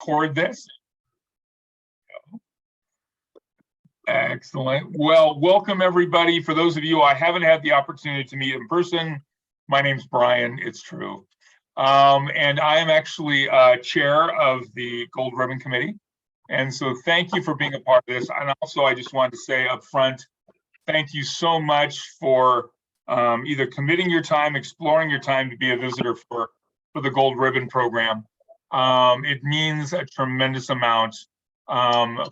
record this. Excellent. Well, welcome everybody. For those of you I haven't had the opportunity to meet in person, my name's Brian, it's true. And I am actually chair of the Gold Ribbon Committee. And so thank you for being a part of this. And also I just wanted to say up front, thank you so much for either committing your time, exploring your time to be a visitor for the Gold Ribbon program. It means a tremendous amount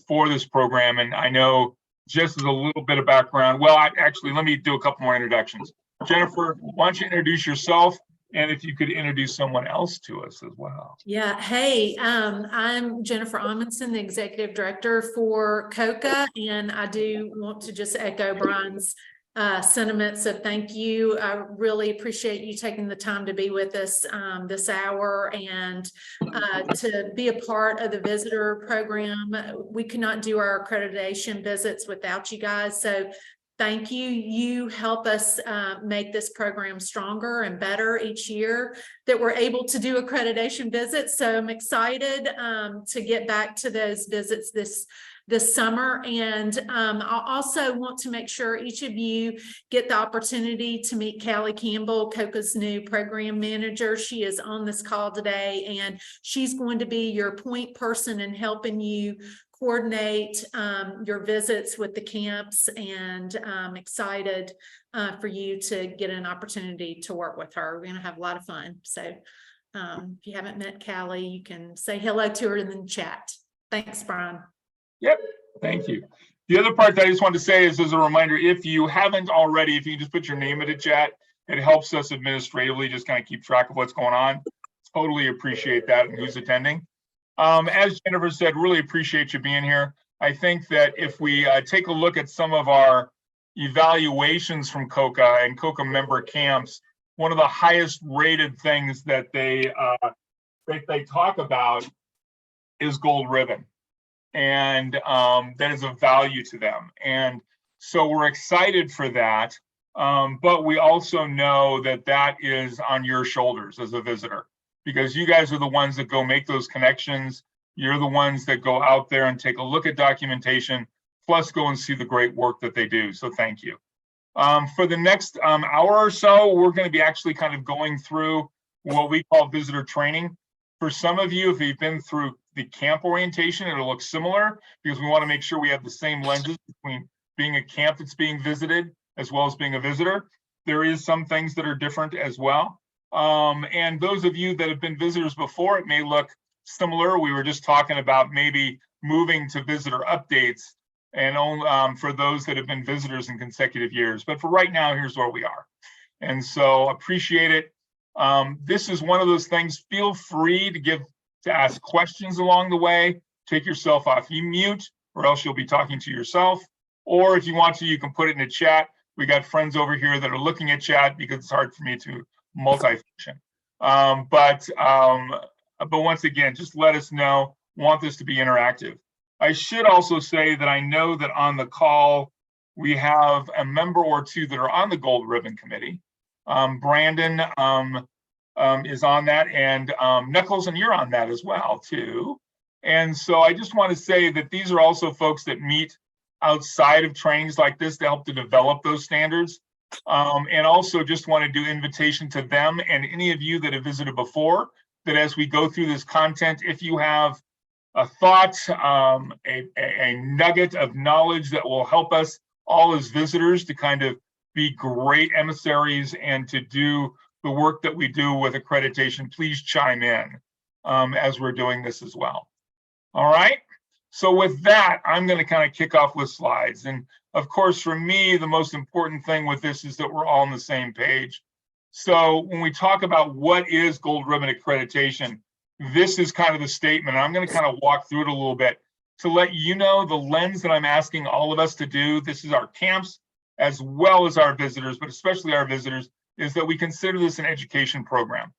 for this program. And I know just as a little bit of background, well, actually, let me do a couple more introductions. Jennifer, why don't you introduce yourself? And if you could introduce someone else to us as well. Yeah. Hey, I'm Jennifer Amundsen, the executive director for COCA-I, and I do want to just echo Brian's sentiment. So thank you. I really appreciate you taking the time to be with us this hour and to be a part of the visitor program. We could not do our accreditation visits without you guys. So thank you. You help us make this program stronger and better each year that we're able to do accreditation visits. So I'm excited to get back to those visits this summer. And I also want to make sure each of you get the opportunity to meet Callie Campbell, COCA's new program manager. She is on this call today, and she's going to be your point person in helping you coordinate your visits with the camps, and I'm excited for you to get an opportunity to work with her. We're going to have a lot of fun. So if you haven't met Callie, you can say hello to her in the chat. Thanks, Brian. Yep, thank you. The other part that I just wanted to say is, as a reminder, if you haven't already, if you can just put your name in the chat, it helps us administratively just kind of keep track of what's going on. Totally appreciate that and who's attending. As Jennifer said, really appreciate you being here. I think that if we take a look at some of our evaluations from COCA and COCA member camps, one of the highest rated things that they talk about is Gold Ribbon. And that is of value to them. And so we're excited for that. But we also know that that is on your shoulders as a visitor, because you guys are the ones that go make those connections. You're the ones that go out there and take a look at documentation, plus go and see the great work that they do. So thank you. For the next hour or so, we're going to be actually kind of going through what we call visitor training. For some of you, if you've been through the camp orientation, it'll look similar, because we want to make sure we have the same lenses between being a camp that's being visited as well as being a visitor. There is some things that are different as well. And those of you that have been visitors before, it may look similar. We were just talking about maybe moving to visitor updates and for those that have been visitors in consecutive years. But for right now, here's where we are. And so appreciate it. This is one of those things. Feel free to ask questions along the way. Take yourself off mute, or else you'll be talking to yourself. Or if you want to, you can put it in the chat. We got friends over here that are looking at chat because it's hard for me to multifunction. But once again, just let us know. Want this to be interactive. I should also say that I know that on the call, we have a member or two that are on the Gold Ribbon Committee. Brandon is on that, and Nichols, and you're on that as well too. And so I just want to say that these are also folks that meet outside of trainings like this to help to develop those standards. And also just want to do invitation to them and any of you that have visited before, that as we go through this content, if you have a thought, a nugget of knowledge that will help us all as visitors to kind of be great emissaries and to do the work that we do with accreditation, please chime in as we're doing this as well. All right. So with that, I'm going to kind of kick off with slides. And of course, for me, the most important thing with this is that we're all on the same page. So when we talk about what is Gold Ribbon accreditation, this is kind of the statement. I'm going to kind of walk through it a little bit to let you know the lens that I'm asking all of us to do. This is our camps as well as our visitors, but especially our visitors, is that we consider this an education program.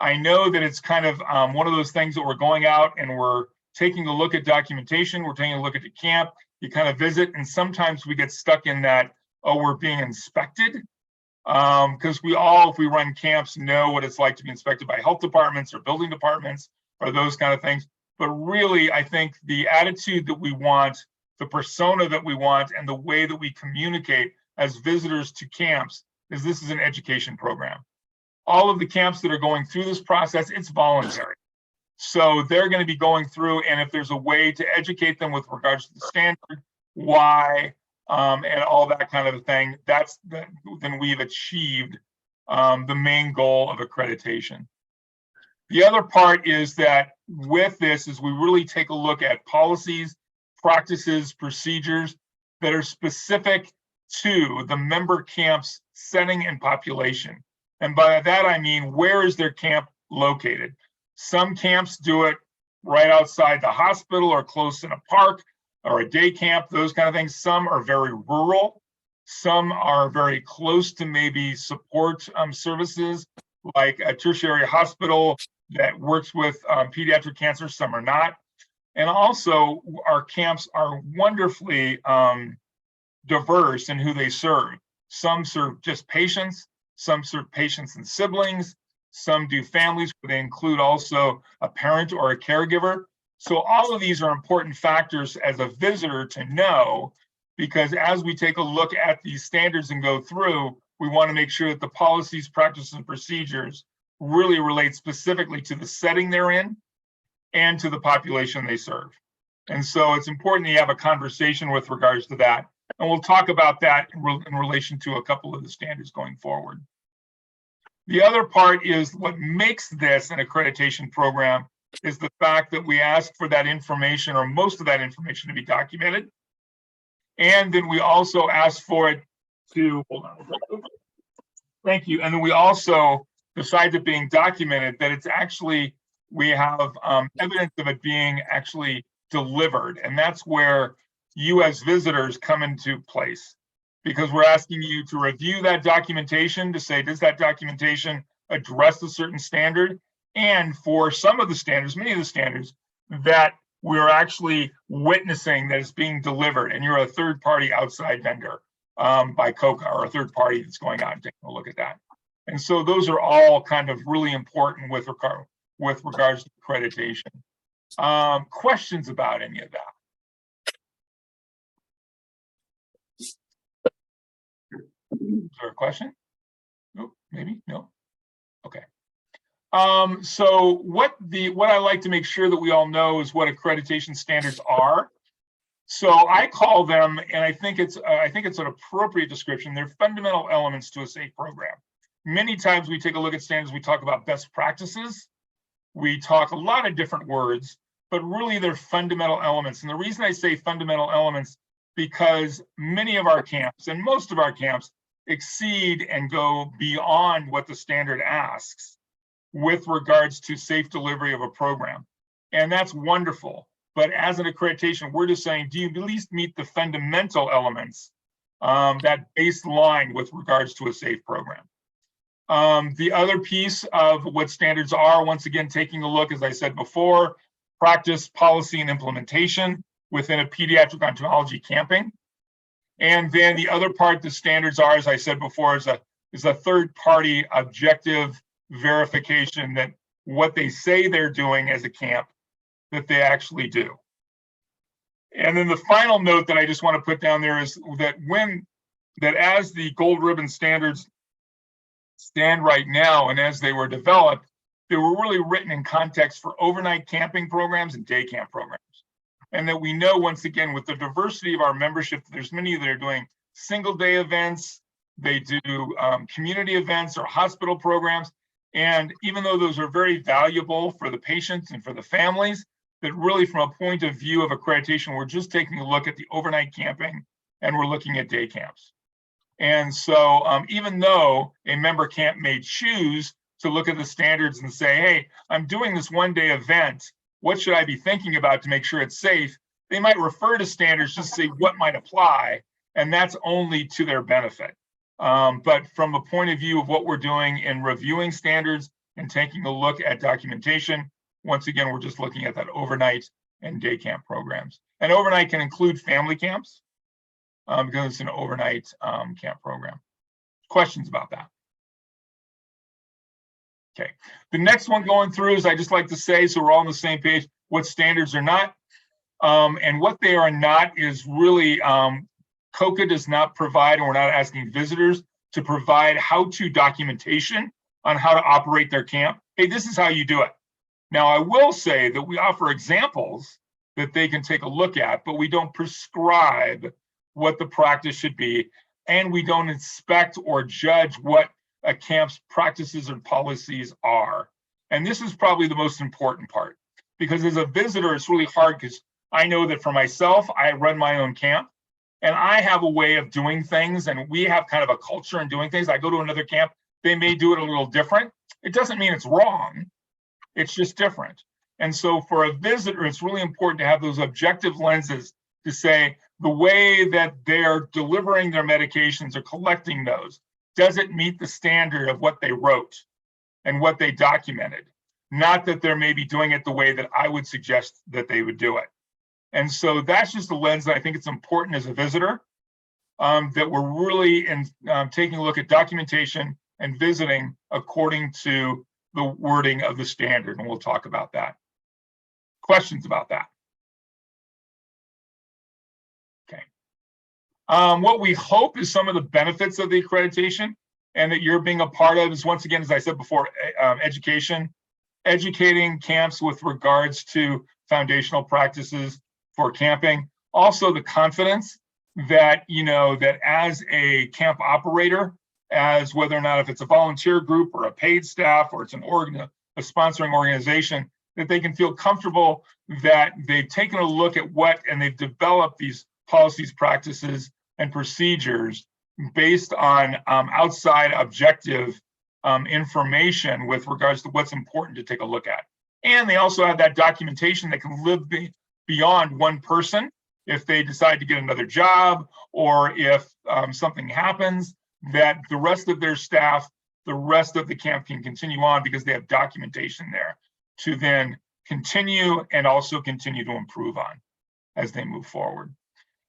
I know that it's kind of one of those things that we're going out and we're taking a look at documentation, we're taking a look at the camp, you kind of visit, and sometimes we get stuck in that, oh, we're being inspected. Because we all, if we run camps, know what it's like to be inspected by health departments or building departments or those kind of things. But really, I think the attitude that we want, the persona that we want, and the way that we communicate as visitors to camps is this is an education program. All of the camps that are going through this process, it's voluntary. So they're going to be going through, and if there's a way to educate them with regards to the standard, why, and all that kind of a thing, then we've achieved the main goal of accreditation. The other part is that with this is we really take a look at policies, practices, procedures that are specific to the member camp's setting and population. And by that, I mean, where is their camp located? Some camps do it right outside the hospital or close in a park or a day camp, those kind of things. Some are very rural. Some are very close to maybe support services like a tertiary hospital that works with pediatric cancer. Some are not. And also our camps are wonderfully diverse in who they serve. Some serve just patients, some serve patients and siblings, some do families where they include also a parent or a caregiver. So all of these are important factors as a visitor to know, because as we take a look at these standards and go through, we want to make sure that the policies, practices, and procedures really relate specifically to the setting they're in and to the population they serve. And so it's important that you have a conversation with regards to that. And we'll talk about that in relation to a couple of the standards going forward. The other part is what makes this an accreditation program is the fact that we ask for that information, or most of that information, to be documented. And then we also ask for it to, hold on, thank you. And then we also, besides it being documented, that it's actually, we have evidence of it being actually delivered. And that's where you as visitors come into place, because we're asking you to review that documentation to say, does that documentation address a certain standard? And for some of the standards, many of the standards, that we're actually witnessing that it's being delivered, and you're a third party outside vendor by COCA, or a third party that's going out and taking a look at that. And so those are all kind of really important with regards to accreditation. Questions about any of that? Is there a question? Nope, maybe, no. Okay. So what I like to make sure that we all know is what accreditation standards are. So I call them, and I think it's an appropriate description. They're fundamental elements to a safe program. Many times we take a look at standards, we talk about best practices. We talk a lot of different words, but really they're fundamental elements. And the reason I say fundamental elements, because many of our camps and most of our camps exceed and go beyond what the standard asks with regards to safe delivery of a program. And that's wonderful. But as an accreditation, we're just saying, do you at least meet the fundamental elements, that baseline with regards to a safe program? The other piece of what standards are, once again, taking a look, as I said before, practice, policy, and implementation within a pediatric oncology camping. And then the other part the standards are, as I said before, is a third-party objective verification that what they say they're doing as a camp, that they actually do. And then the final note that I just want to put down there is that as the gold ribbon standards stand right now, and as they were developed, they were really written in context for overnight camping programs and day camp programs. And that we know, once again, with the diversity of our membership, there's many that are doing single day events, they do community events or hospital programs. And even though those are very valuable for the patients and for the families, that really from a point of view of accreditation, we're just taking a look at the overnight camping and we're looking at day camps. And so even though a member camp may choose to look at the standards and say, hey, I'm doing this one day event, what should I be thinking about to make sure it's safe? They might refer to standards just to see what might apply, and that's only to their benefit. But from a point of view of what we're doing in reviewing standards and taking a look at documentation, once again, we're just looking at that overnight and day camp programs. And overnight can include family camps because it's an overnight camp program. Questions about that? Okay, the next one going through is, I just like to say, so we're all on the same page, what standards are not. And what they are not is really, COCA does not provide, and we're not asking visitors to provide how-to documentation on how to operate their camp. Hey, this is how you do it. Now, I will say that we offer examples that they can take a look at, but we don't prescribe what the practice should be, and we don't inspect or judge what a camp's practices and policies are. And this is probably the most important part, because as a visitor, it's really hard, because I know that for myself, I run my own camp, and I have a way of doing things, and we have kind of a culture in doing things. I go to another camp, they may do it a little different. It doesn't mean it's wrong, it's just different. And so for a visitor, it's really important to have those objective lenses to say the way that they're delivering their medications or collecting those, does it meet the standard of what they wrote and what they documented? Not that they're maybe doing it the way that I would suggest that they would do it. And so that's just a lens that I think it's important as a visitor, that we're really taking a look at documentation and visiting according to the wording of the standard, and we'll talk about that. Questions about that? Okay. What we hope is some of the benefits of the accreditation and that you're being a part of is, once again, as I said before, education, educating camps with regards to foundational practices for camping. Also the confidence that, that as a camp operator, as whether or not if it's a volunteer group or a paid staff or it's a sponsoring organization, that they can feel comfortable that they've taken a look at and they've developed these policies, practices, and procedures based on outside objective information with regards to what's important to take a look at. And they also have that documentation that can live beyond one person if they decide to get another job, or if something happens, that the rest of their staff, the rest of the camp can continue on because they have documentation there to then continue and also continue to improve on as they move forward.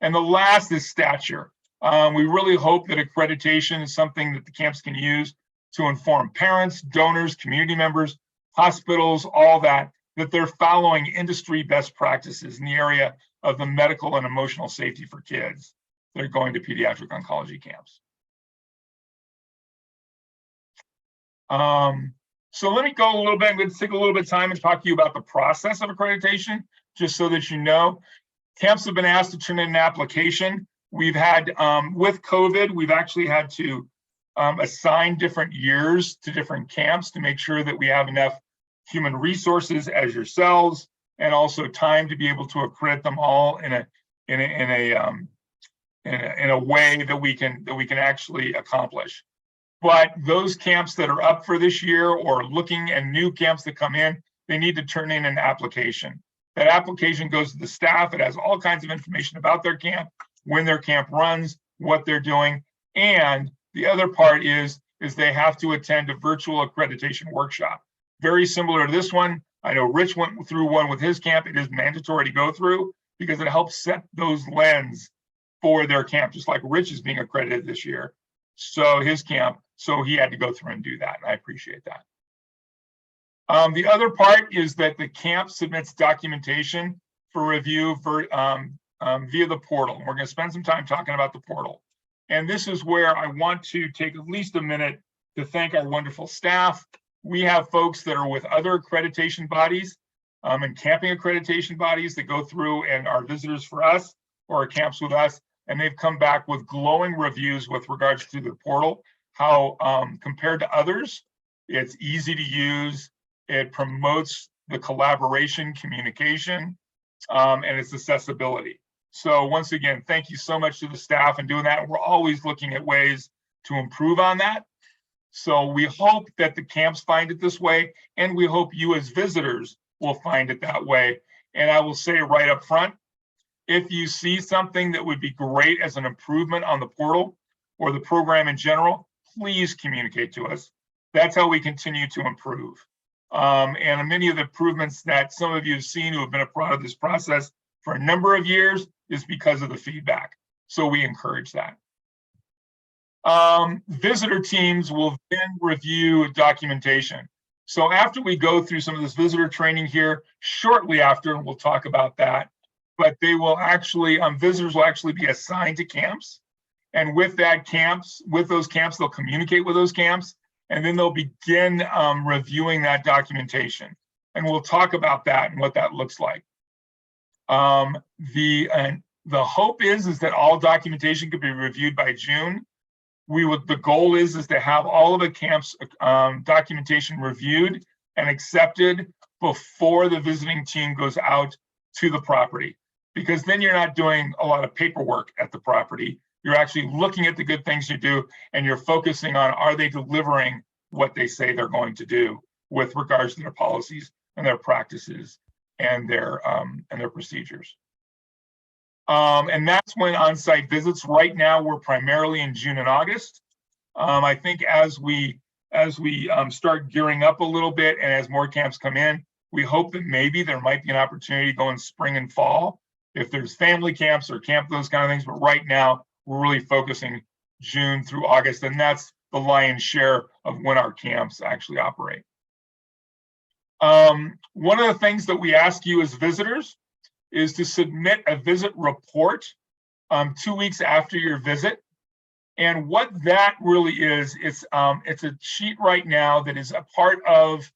And the last is stature. We really hope that accreditation is something that the camps can use to inform parents, donors, community members, hospitals, all that they're following industry best practices in the area of the medical and emotional safety for kids that are going to pediatric oncology camps. So let me go a little bit. I'm going to take a little bit of time and talk to you about the process of accreditation, just so that you know. Camps have been asked to turn in an application. We've had, with COVID, we've actually had to assign different years to different camps to make sure that we have enough human resources as yourselves, and also time to be able to accredit them all in a way that we can actually accomplish. But those camps that are up for this year or looking at new camps that come in, they need to turn in an application. That application goes to the staff. It has all kinds of information about their camp, when their camp runs, what they're doing. And the other part is they have to attend a virtual accreditation workshop. Very similar to this one. I know Rich went through one with his camp. It is mandatory to go through because it helps set those lens for their camp, just like Rich is being accredited this year. So his camp, so he had to go through and do that. And I appreciate that. The other part is that the camp submits documentation for review via the portal. We're going to spend some time talking about the portal. And this is where I want to take at least a minute to thank our wonderful staff. We have folks that are with other accreditation bodies and camping accreditation bodies that go through and are visitors for us or are camps with us. And they've come back with glowing reviews with regards to the portal, how compared to others, it's easy to use. It promotes the collaboration, communication, and its accessibility. So once again, thank you so much to the staff and doing that. We're always looking at ways to improve on that. So we hope that the camps find it this way, and we hope you as visitors will find it that way. And I will say right up front, if you see something that would be great as an improvement on the portal or the program in general, please communicate to us. That's how we continue to improve. And many of the improvements that some of you have seen who have been a part of this process for a number of years is because of the feedback. So we encourage that. Visitor teams will then review documentation. So after we go through some of this visitor training here, shortly after, we'll talk about that, but they will actually, visitors will actually be assigned to camps. And with those camps, they'll communicate with those camps, and then they'll begin reviewing that documentation. And we'll talk about that and what that looks like. The hope is that all documentation could be reviewed by June. The goal is to have all of the camps documentation reviewed and accepted before the visiting team goes out to the property, because then you're not doing a lot of paperwork at the property. You're actually looking at the good things you do, and you're focusing on, are they delivering what they say they're going to do with regards to their policies and their practices and their procedures. And that's when on-site visits. Right now, we're primarily in June and August. I think as we start gearing up a little bit and as more camps come in, we hope that maybe there might be an opportunity to go in spring and fall if there's family camps or camp, those kind of things. But right now, we're really focusing June through August, and that's the lion's share of when our camps actually operate. One of the things that we ask you as visitors is to submit a visit report 2 weeks after your visit. And what that really is, it's a sheet right now that is a part of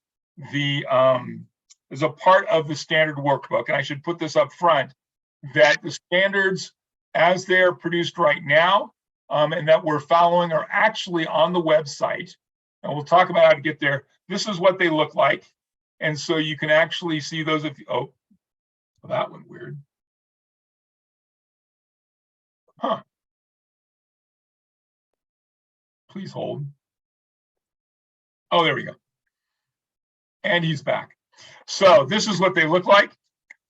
the standard workbook. And I should put this up front, that the standards as they're produced right now and that we're following are actually on the website. And we'll talk about how to get there. This is what they look like. And so you can actually see those if you, oh, that went weird. Huh. Please hold. Oh, there we go. And he's back. So this is what they look like.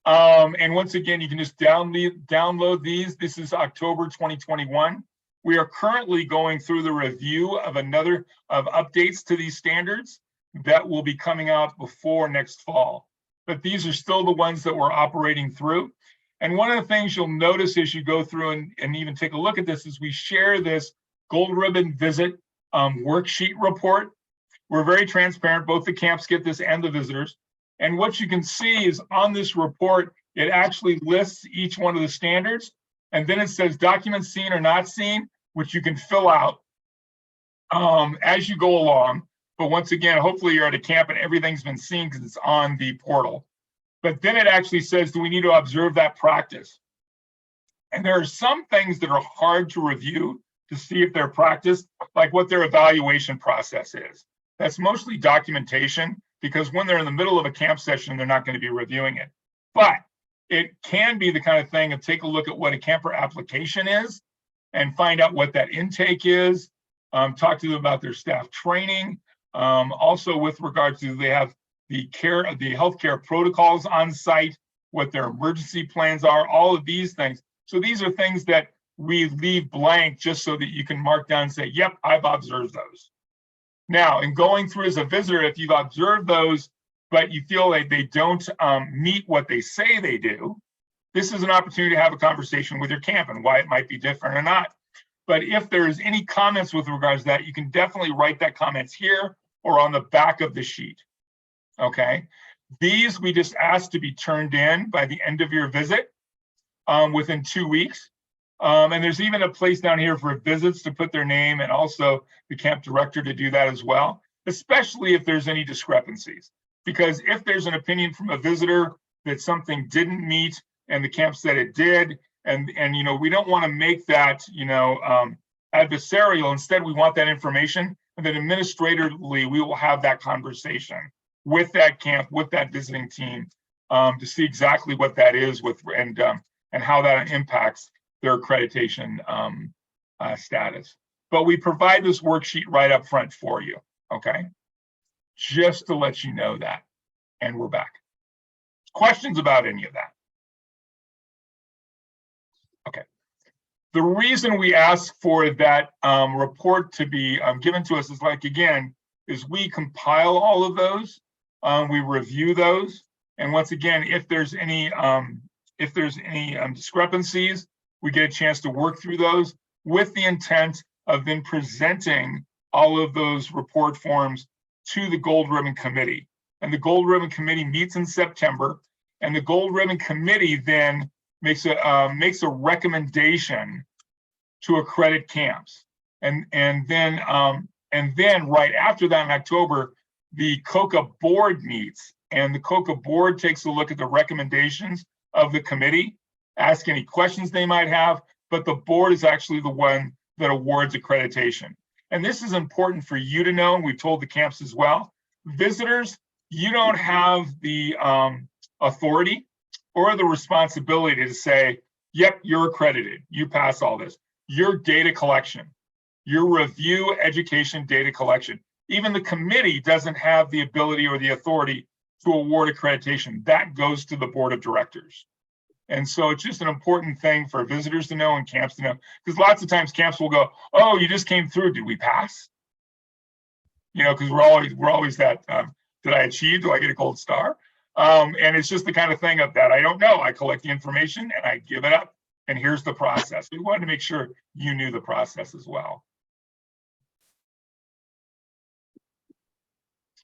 And once again, you can just download these. This is October 2021. We are currently going through the review of updates to these standards that will be coming out before next fall. But these are still the ones that we're operating through. And one of the things you'll notice as you go through and even take a look at this is we share this gold ribbon visit worksheet report. We're very transparent. Both the camps get this and the visitors. And what you can see is on this report, it actually lists each one of the standards. And then it says documents seen or not seen, which you can fill out as you go along. But once again, hopefully you're at a camp and everything's been seen because it's on the portal. But then it actually says, do we need to observe that practice? And there are some things that are hard to review to see if they're practiced, like what their evaluation process is. That's mostly documentation, because when they're in the middle of a camp session, they're not going to be reviewing it. But it can be the kind of thing of take a look at what a camper application is and find out what that intake is, talk to them about their staff training. Also with regards to, they have the healthcare protocols on site, what their emergency plans are, all of these things. So these are things that we leave blank just so that you can mark down and say, yep, I've observed those. Now, in going through as a visitor, if you've observed those, but you feel like they don't meet what they say they do, this is an opportunity to have a conversation with your camp and why it might be different or not. But if there's any comments with regards to that, you can definitely write that comments here or on the back of the sheet, okay? These we just ask to be turned in by the end of your visit within 2 weeks. And there's even a place down here for visits to put their name and also the camp director to do that as well, especially if there's any discrepancies. Because if there's an opinion from a visitor that something didn't meet and the camp said it did, and you know, we don't want to make that, you know, adversarial. Instead, we want that information, and then administratively, we will have that conversation with that camp, with that visiting team, to see exactly what that is with and how that impacts their accreditation status. But we provide this worksheet right up front for you, okay? Just to let you know that. And we're back. Questions about any of that? Okay. The reason we ask for that report to be given to us is, like, again, is we compile all of those, we review those, and once again, if there's any discrepancies, we get a chance to work through those with the intent of then presenting all of those report forms to the Gold Ribbon Committee. And the Gold Ribbon Committee meets in September, and the Gold Ribbon Committee then makes a recommendation to accredit camps. And then right after that in October, the COCA board meets, and the COCA board takes a look at the recommendations of the committee, ask any questions they might have, but the board is actually the one that awards accreditation. And this is important for you to know, and we've told the camps as well. Visitors, you don't have the authority or the responsibility to say, yep, you're accredited, you pass all this. Your data collection, your review, education, data collection. Even the committee doesn't have the ability or the authority to award accreditation. That goes to the board of directors. And so it's just an important thing for visitors to know and camps to know, because lots of times camps will go, oh, you just came through, did we pass? You know, because we're always that, did I achieve, do I get a gold star? And it's just the kind of thing of that I don't know. I collect the information and I give it up, and here's the process. We wanted to make sure you knew the process as well.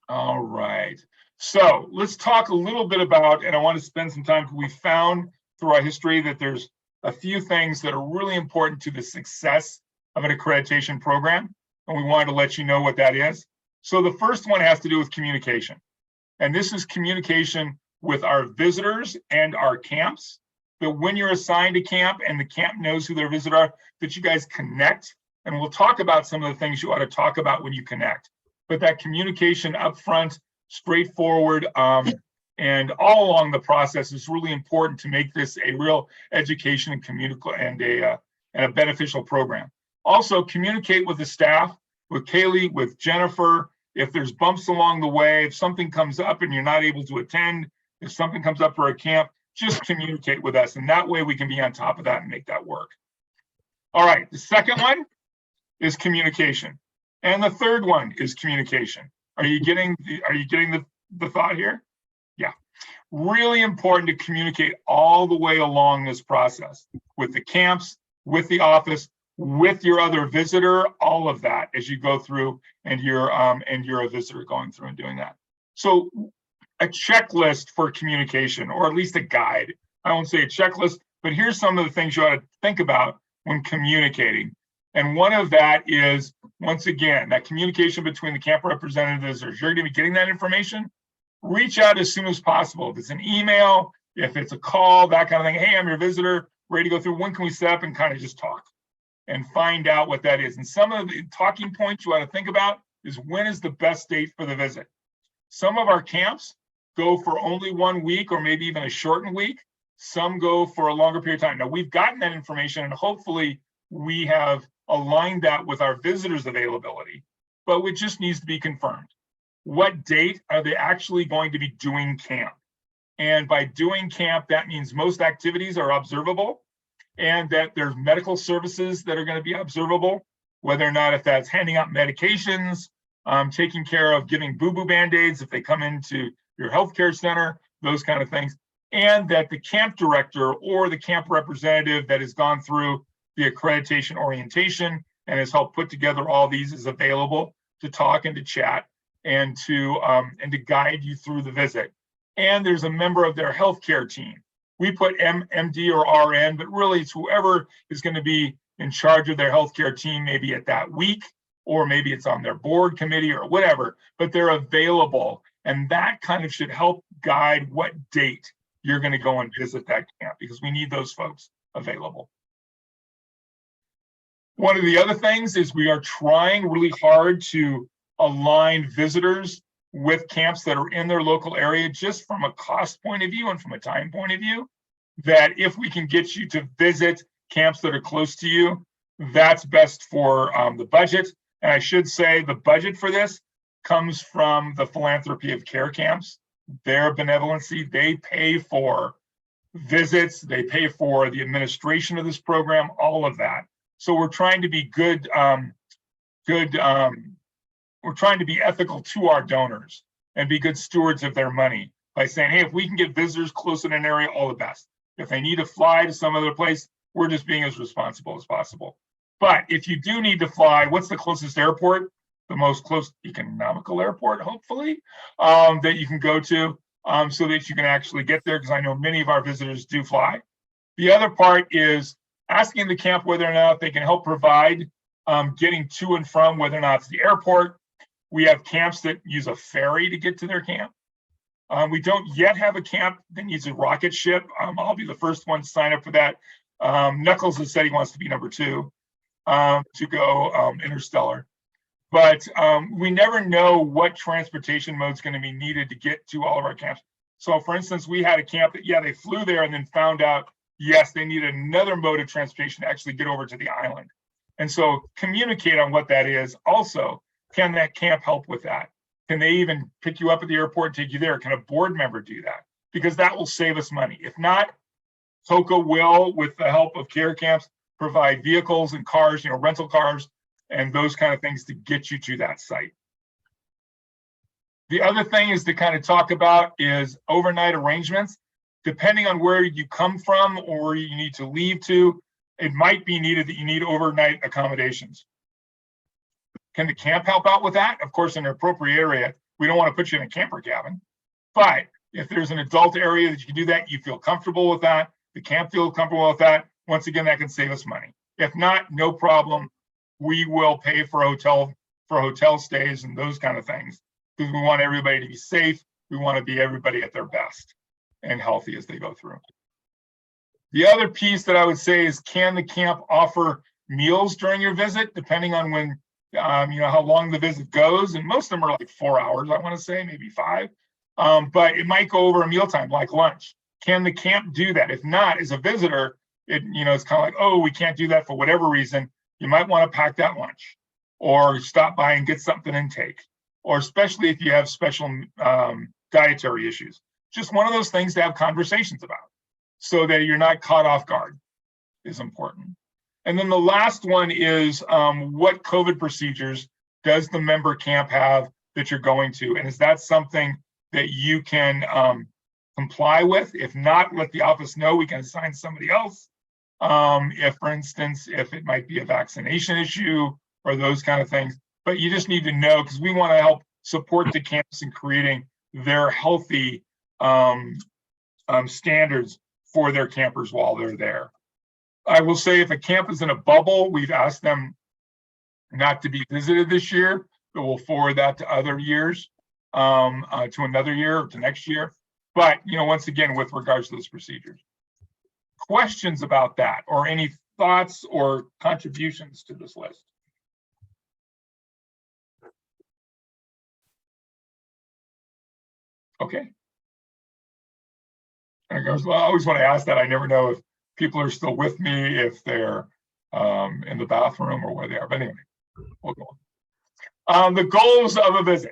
All right, so let's talk a little bit about, and I want to spend some time, we found through our history that there's a few things that are really important to the success of an accreditation program, and we wanted to let you know what that is. So the first one has to do with communication, and this is communication with our visitors and our camps, that when you're assigned a camp and the camp knows who their visitors are, that you guys connect, and we'll talk about some of the things you ought to talk about when you connect. But that communication up front, straightforward, and all along the process is really important to make this a real education and a beneficial program. Also, communicate with the staff, with Kaylee, with Jennifer. If there's bumps along the way, if something comes up and you're not able to attend, if something comes up for a camp, just communicate with us, and that way we can be on top of that and make that work. All right, the second one is communication. And the third one is communication. Are you getting the thought here? Yeah. Really important to communicate all the way along this process with the camps, with the office, with your other visitor, all of that as you go through and you're a visitor going through and doing that. So a checklist for communication, or at least a guide. I won't say a checklist, but here's some of the things you ought to think about when communicating. And one of that is, once again, that communication between the camp representatives, or you're going to be getting that information, reach out as soon as possible. If it's an email, if it's a call, that kind of thing. Hey, I'm your visitor, ready to go through. When can we set up and kind of just talk and find out what that is? And some of the talking points you ought to think about is, when is the best date for the visit? Some of our camps go for only 1 week or maybe even a shortened week. Some go for a longer period of time. Now, we've gotten that information, and hopefully we have aligned that with our visitors' availability, but it just needs to be confirmed. What date are they actually going to be doing camp? And by doing camp, that means most activities are observable, and that there's medical services that are going to be observable, whether or not if that's handing out medications, taking care of giving boo-boo Band-Aids if they come into your healthcare center, those kind of things, and that the camp director or the camp representative that has gone through the accreditation orientation and has helped put together all these is available to talk and to chat and to guide you through the visit. And there's a member of their healthcare team. We put MD or RN, but really it's whoever is going to be in charge of their healthcare team, maybe at that week, or maybe it's on their board committee or whatever, but they're available. And that kind of should help guide what date you're going to go and visit that camp, because we need those folks available. One of the other things is we are trying really hard to align visitors with camps that are in their local area, just from a cost point of view and from a time point of view, that if we can get you to visit camps that are close to you, that's best for the budget. And I should say the budget for this comes from the philanthropy of care camps. Their benevolency, they pay for visits, they pay for the administration of this program, all of that. So we're trying to be good, we're trying to be ethical to our donors and be good stewards of their money by saying, hey, if we can get visitors close in an area, all the best. If they need to fly to some other place, we're just being as responsible as possible. But if you do need to fly, what's the closest airport? the most close economical airport, hopefully, that you can go to, so that you can actually get there, because I know many of our visitors do fly. The other part is asking the camp whether or not they can help provide getting to and from, whether or not it's the airport. We have camps that use a ferry to get to their camp. We don't yet have a camp that needs a rocket ship. I'll be the first one to sign up for that. Knuckles has said he wants to be number 2 to go interstellar. But we never know what transportation mode is going to be needed to get to all of our camps. So for instance, we had a camp that, yeah, they flew there and then found out, yes, they need another mode of transportation to actually get over to the island. And so communicate on what that is. Also, can that camp help with that? Can they even pick you up at the airport and take you there? Can a board member do that? Because that will save us money. If not, COCA will, with the help of care camps, provide vehicles and cars, rental cars, and those kind of things to get you to that site. The other thing is to kind of talk about is overnight arrangements. Depending on where you come from or where you need to leave to, it might be needed that you need overnight accommodations. Can the camp help out with that? Of course, in an appropriate area, we don't want to put you in a camper cabin. But if there's an adult area that you can do that, you feel comfortable with that, the camp feels comfortable with that, once again, that can save us money. If not, no problem. We will pay for hotel stays and those kind of things, because we want everybody to be safe. We want to be everybody at their best and healthy as they go through. The other piece that I would say is, can the camp offer meals during your visit, depending on when, how long the visit goes? And most of them are like 4 hours, I want to say, maybe 5. But it might go over a mealtime, like lunch. Can the camp do that? If not, as a visitor, it's kind of like, oh, we can't do that for whatever reason. You might want to pack that lunch or stop by and get something and take, or especially if you have special dietary issues. Just one of those things to have conversations about so that you're not caught off guard is important. And then the last one is, what COVID procedures does the member camp have that you're going to? And is that something that you can comply with? If not, let the office know. We can assign somebody else. If, for instance, if it might be a vaccination issue or those kind of things. But you just need to know, because we want to help support the camps in creating their healthy standards for their campers while they're there. I will say, if a camp is in a bubble, we've asked them not to be visited this year, but we'll forward that to other years, to another year or to next year. But, once again, with regards to those procedures. Questions about that, or any thoughts or contributions to this list? Okay. I always want to ask that. I never know if people are still with me, if they're in the bathroom or where they are. But anyway, we'll go on. The goals of a visit.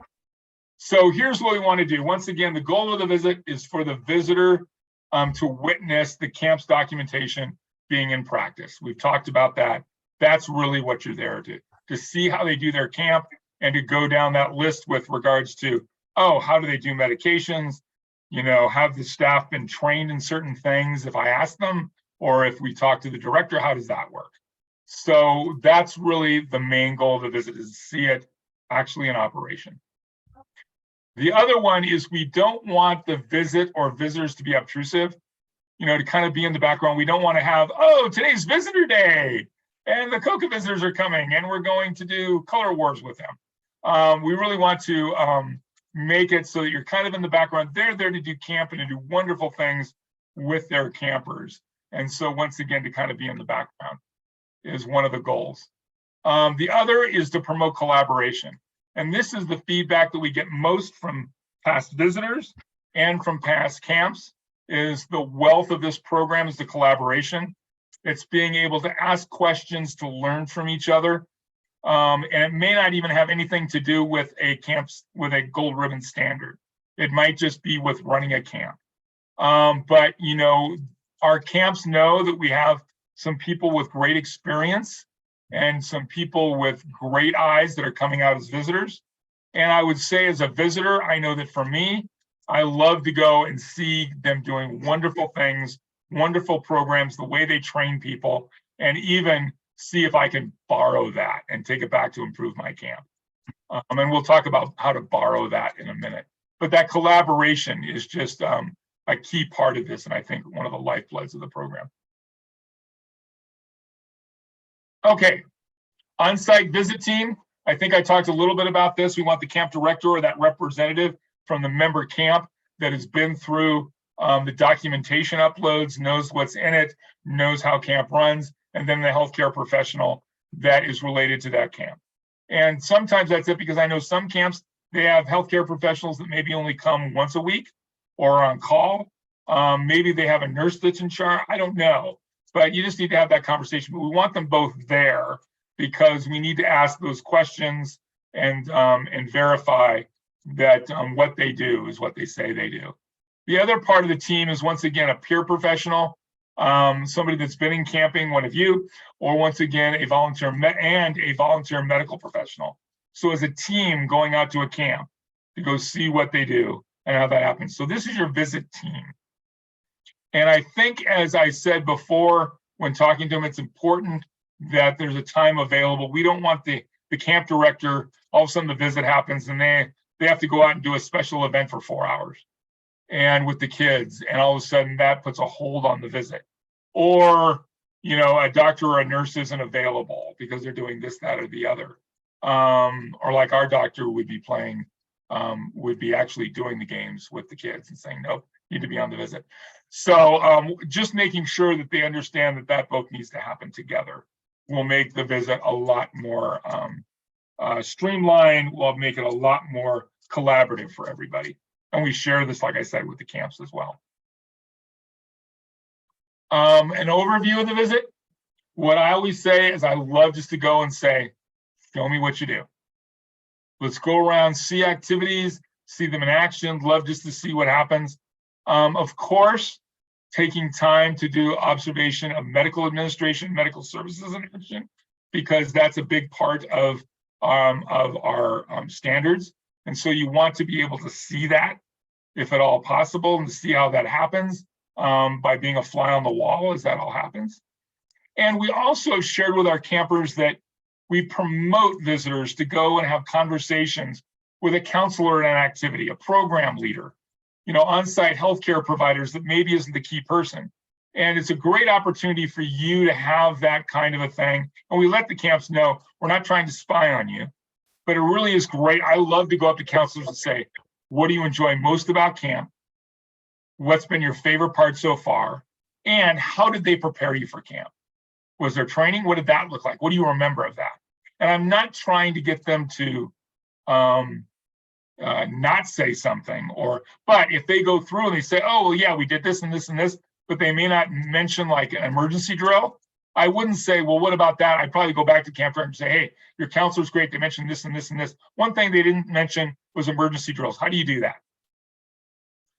So here's what we want to do. Once again, the goal of the visit is for the visitor to witness the camp's documentation being in practice. We've talked about that. That's really what you're there to see how they do their camp, and to go down that list with regards to, oh, how do they do medications? Have the staff been trained in certain things if I ask them, or if we talk to the director, how does that work? So that's really the main goal of the visit, is to see it actually in operation. The other one is, we don't want the visit or visitors to be obtrusive, to kind of be in the background. We don't want to have, oh, today's visitor day and the COCA visitors are coming and we're going to do color wars with them. We really want to make it so that you're kind of in the background. They're there to do camping and do wonderful things with their campers. And so once again, to kind of be in the background is one of the goals. The other is to promote collaboration. And this is the feedback that we get most from past visitors and from past camps, is the wealth of this program is the collaboration. It's being able to ask questions, to learn from each other. And it may not even have anything to do with a gold ribbon standard. It might just be with running a camp. But our camps know that we have some people with great experience and some people with great eyes that are coming out as visitors. And I would say, as a visitor, I know that for me, I love to go and see them doing wonderful things, wonderful programs, the way they train people, and even see if I can borrow that and take it back to improve my camp. And we'll talk about how to borrow that in a minute. But that collaboration is just a key part of this, and I think one of the lifebloods of the program. Okay, on-site visit team. I think I talked a little bit about this. We want the camp director or that representative from the member camp that has been through the documentation uploads, knows what's in it, knows how camp runs, and then the healthcare professional that is related to that camp. And sometimes that's it, because I know some camps, they have healthcare professionals that maybe only come once a week or on call. Maybe they have a nurse that's in charge. I don't know, but you just need to have that conversation. But we want them both there because we need to ask those questions and verify that what they do is what they say they do. The other part of the team is, once again, a peer professional, somebody that's been in camping, one of you, or once again, a volunteer medical professional. So as a team going out to a camp to go see what they do and how that happens. So this is your visit team. And I think, as I said before, when talking to them, it's important that there's a time available. We don't want the camp director, all of a sudden the visit happens and they have to go out and do a special event for 4 hours and with the kids, and all of a sudden that puts a hold on the visit. Or, you know, a doctor or a nurse isn't available because they're doing this, that, or the other. Or like our doctor would be playing, would be actually doing the games with the kids and saying, nope, you need to be on the visit. So just making sure that they understand that that both needs to happen together will make the visit a lot more streamlined, will make it a lot more collaborative for everybody. And we share this, like I said, with the camps as well. An overview of the visit. What I always say is I love just to go and say, show me what you do. Let's go around, see activities, see them in action, love just to see what happens. Of course, taking time to do observation of medical administration, medical services in action, because that's a big part of our standards. And so you want to be able to see that, if at all possible, and to see how that happens by being a fly on the wall as that all happens. And we also shared with our campers that we promote visitors to go and have conversations with a counselor in an activity, a program leader, you know, on-site healthcare providers that maybe isn't the key person. And it's a great opportunity for you to have that kind of a thing. And we let the camps know we're not trying to spy on you, but it really is great. I love to go up to counselors and say, what do you enjoy most about camp? What's been your favorite part so far? And how did they prepare you for camp? Was there training? What did that look like? What do you remember of that? And I'm not trying to get them to not say something, but if they go through and they say, oh, well, yeah, we did this and this and this, but they may not mention like an emergency drill, I wouldn't say, well, what about that? I'd probably go back to camp director and say, hey, your counselor's great. They mentioned this and this and this. One thing they didn't mention was emergency drills. How do you do that?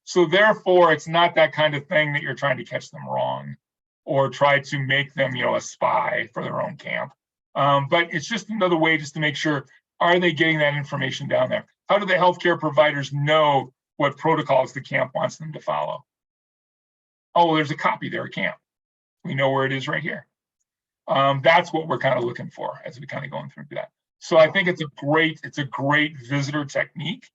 So therefore, it's not that kind of thing that you're trying to catch them wrong or try to make them, you know, a spy for their own camp. But it's just another way just to make sure, are they getting that information down there? How do the healthcare providers know what protocols the camp wants them to follow? Oh, well, there's a copy there at camp. We know where it is right here. That's what we're kind of looking for as we kind of going through that. So I think it's a great visitor technique,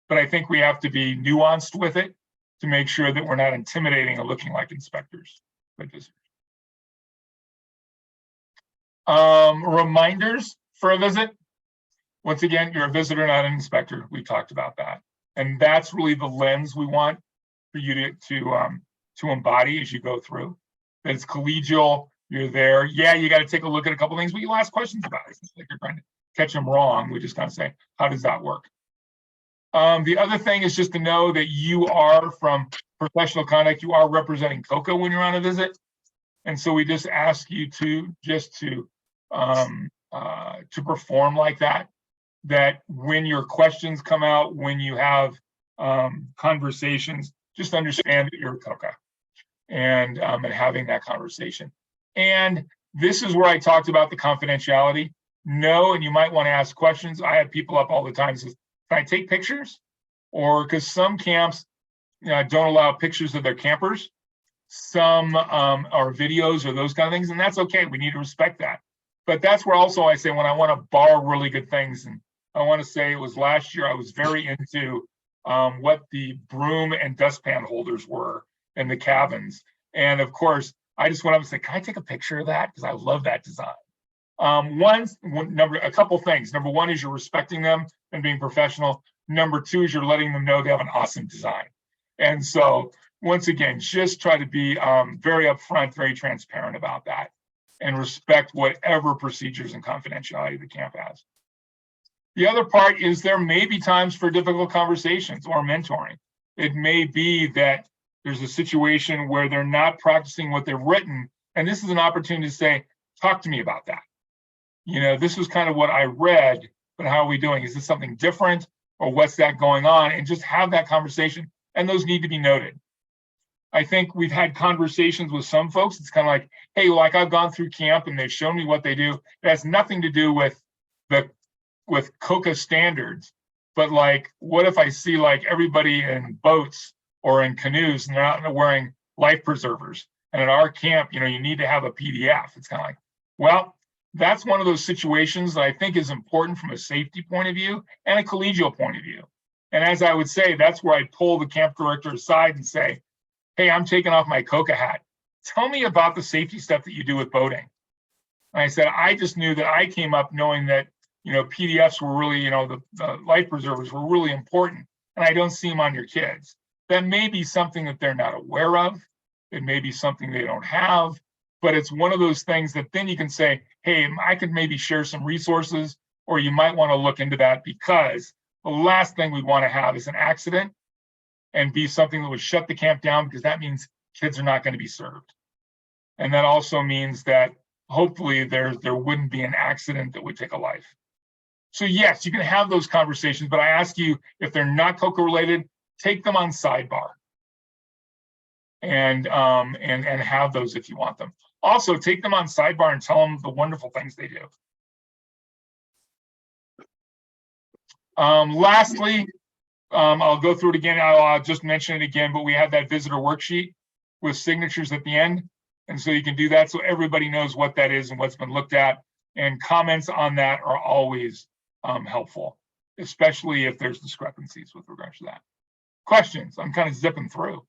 but I think we have to be nuanced with it to make sure that we're not intimidating or looking like inspectors, but visitors. Reminders for a visit. Once again, you're a visitor, not an inspector. We talked about that. And that's really the lens we want for you to embody as you go through. That it's collegial, you're there. Yeah, you got to take a look at a couple things, but you'll ask questions about it. It's not like you're trying to catch them wrong. We just kind of say, how does that work? The other thing is just to know that you are, from professional conduct, you are representing COCA when you're on a visit. And so we just ask you to perform like that, that when your questions come out, when you have conversations, just understand that you're a COCA and having that conversation. And this is where I talked about the confidentiality. No, and you might want to ask questions. I have people up all the time says, can I take pictures? Or because some camps don't allow pictures of their campers, some are videos or those kind of things, and that's okay. We need to respect that. But that's where also I say when I want to borrow really good things and I want to say it was last year, I was very into what the broom and dustpan holders were in the cabins. And of course, I just went up and said, can I take a picture of that? Because I love that design. A couple things. Number one is you're respecting them and being professional. Number two is you're letting them know they have an awesome design. And so once again, just try to be very upfront, very transparent about that, and respect whatever procedures and confidentiality the camp has. The other part is there may be times for difficult conversations or mentoring. It may be that there's a situation where they're not practicing what they've written, and this is an opportunity to say, talk to me about that. You know, this was kind of what I read, but how are we doing? Is this something different, or what's that going on? And just have that conversation, and those need to be noted. I think we've had conversations with some folks. It's kind of like, hey, like I've gone through camp and they've shown me what they do. It has nothing to do with COCA standards, but like, what if I see like everybody in boats or in canoes and they're not wearing life preservers? And at our camp, you know, you need to have a PDF. It's kind of like, well, that's one of those situations that I think is important from a safety point of view and a collegial point of view. And as I would say, that's where I pull the camp director aside and say, hey, I'm taking off my COCA hat. Tell me about the safety stuff that you do with boating. And I said, I just knew that I came up knowing that, you know, PDFs were really, you know, the life preservers were really important, and I don't see them on your kids. That may be something that they're not aware of. It may be something they don't have, but it's one of those things that then you can say, hey, I could maybe share some resources, or you might want to look into that, because the last thing we want to have is an accident and be something that would shut the camp down, because that means kids are not going to be served. And that also means that hopefully there wouldn't be an accident that would take a life. So yes, you can have those conversations, but I ask you, if they're not COCA related, take them on sidebar and have those if you want them. Also, take them on sidebar and tell them the wonderful things they do. Lastly, I'll go through it again. I'll just mention it again, but we have that visitor worksheet with signatures at the end. And so you can do that so everybody knows what that is and what's been looked at. And comments on that are always helpful, especially if there's discrepancies with regards to that. Questions? I'm kind of zipping through.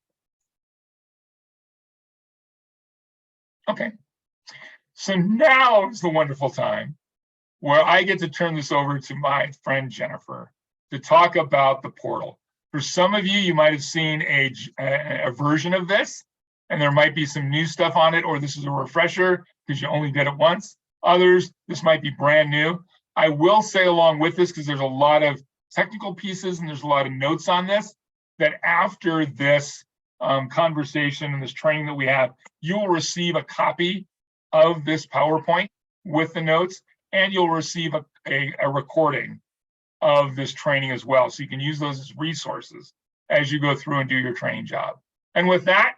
Okay. So now is the wonderful time where I get to turn this over to my friend Jennifer to talk about the portal. For some of you, you might have seen a version of this, and there might be some new stuff on it, or this is a refresher because you only did it once. Others, this might be brand new. I will say along with this, because there's a lot of technical pieces and there's a lot of notes on this, that after this conversation and this training that we have, you will receive a copy of this PowerPoint with the notes, and you'll receive a recording of this training as well. So you can use those as resources as you go through and do your training job. And with that,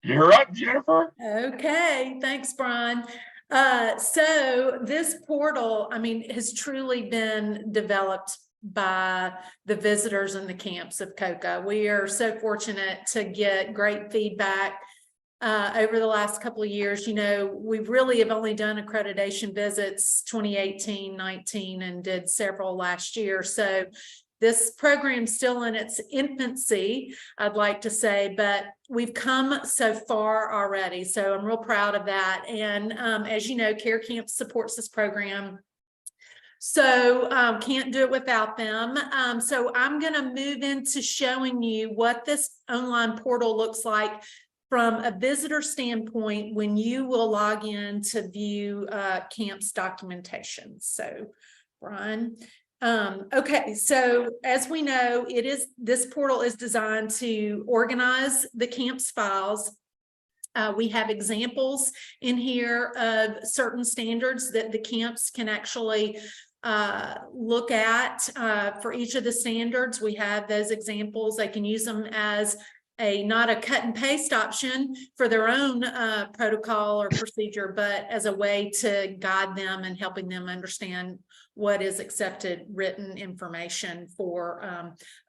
you're up, Jennifer. Okay, thanks, Brian. So this portal, I mean, has truly been developed by the visitors in the camps of COCA. We are so fortunate to get great feedback over the last couple of years. You know, we really have only done accreditation visits 2018, 19, and did several last year. So this program's still in its infancy, I'd like to say, but we've come so far already. So I'm real proud of that. And as you know, Care Camp supports this program. So can't do it without them. So I'm going to move into showing you what this online portal looks like from a visitor standpoint when you will log in to view camp's documentation. So, Brian. Okay, so as we know, this portal is designed to organize the camp's files. We have examples in here of certain standards that the camps can actually look at for each of the standards. We have those examples. They can use them as not a cut and paste option for their own protocol or procedure, but as a way to guide them and helping them understand what is accepted written information for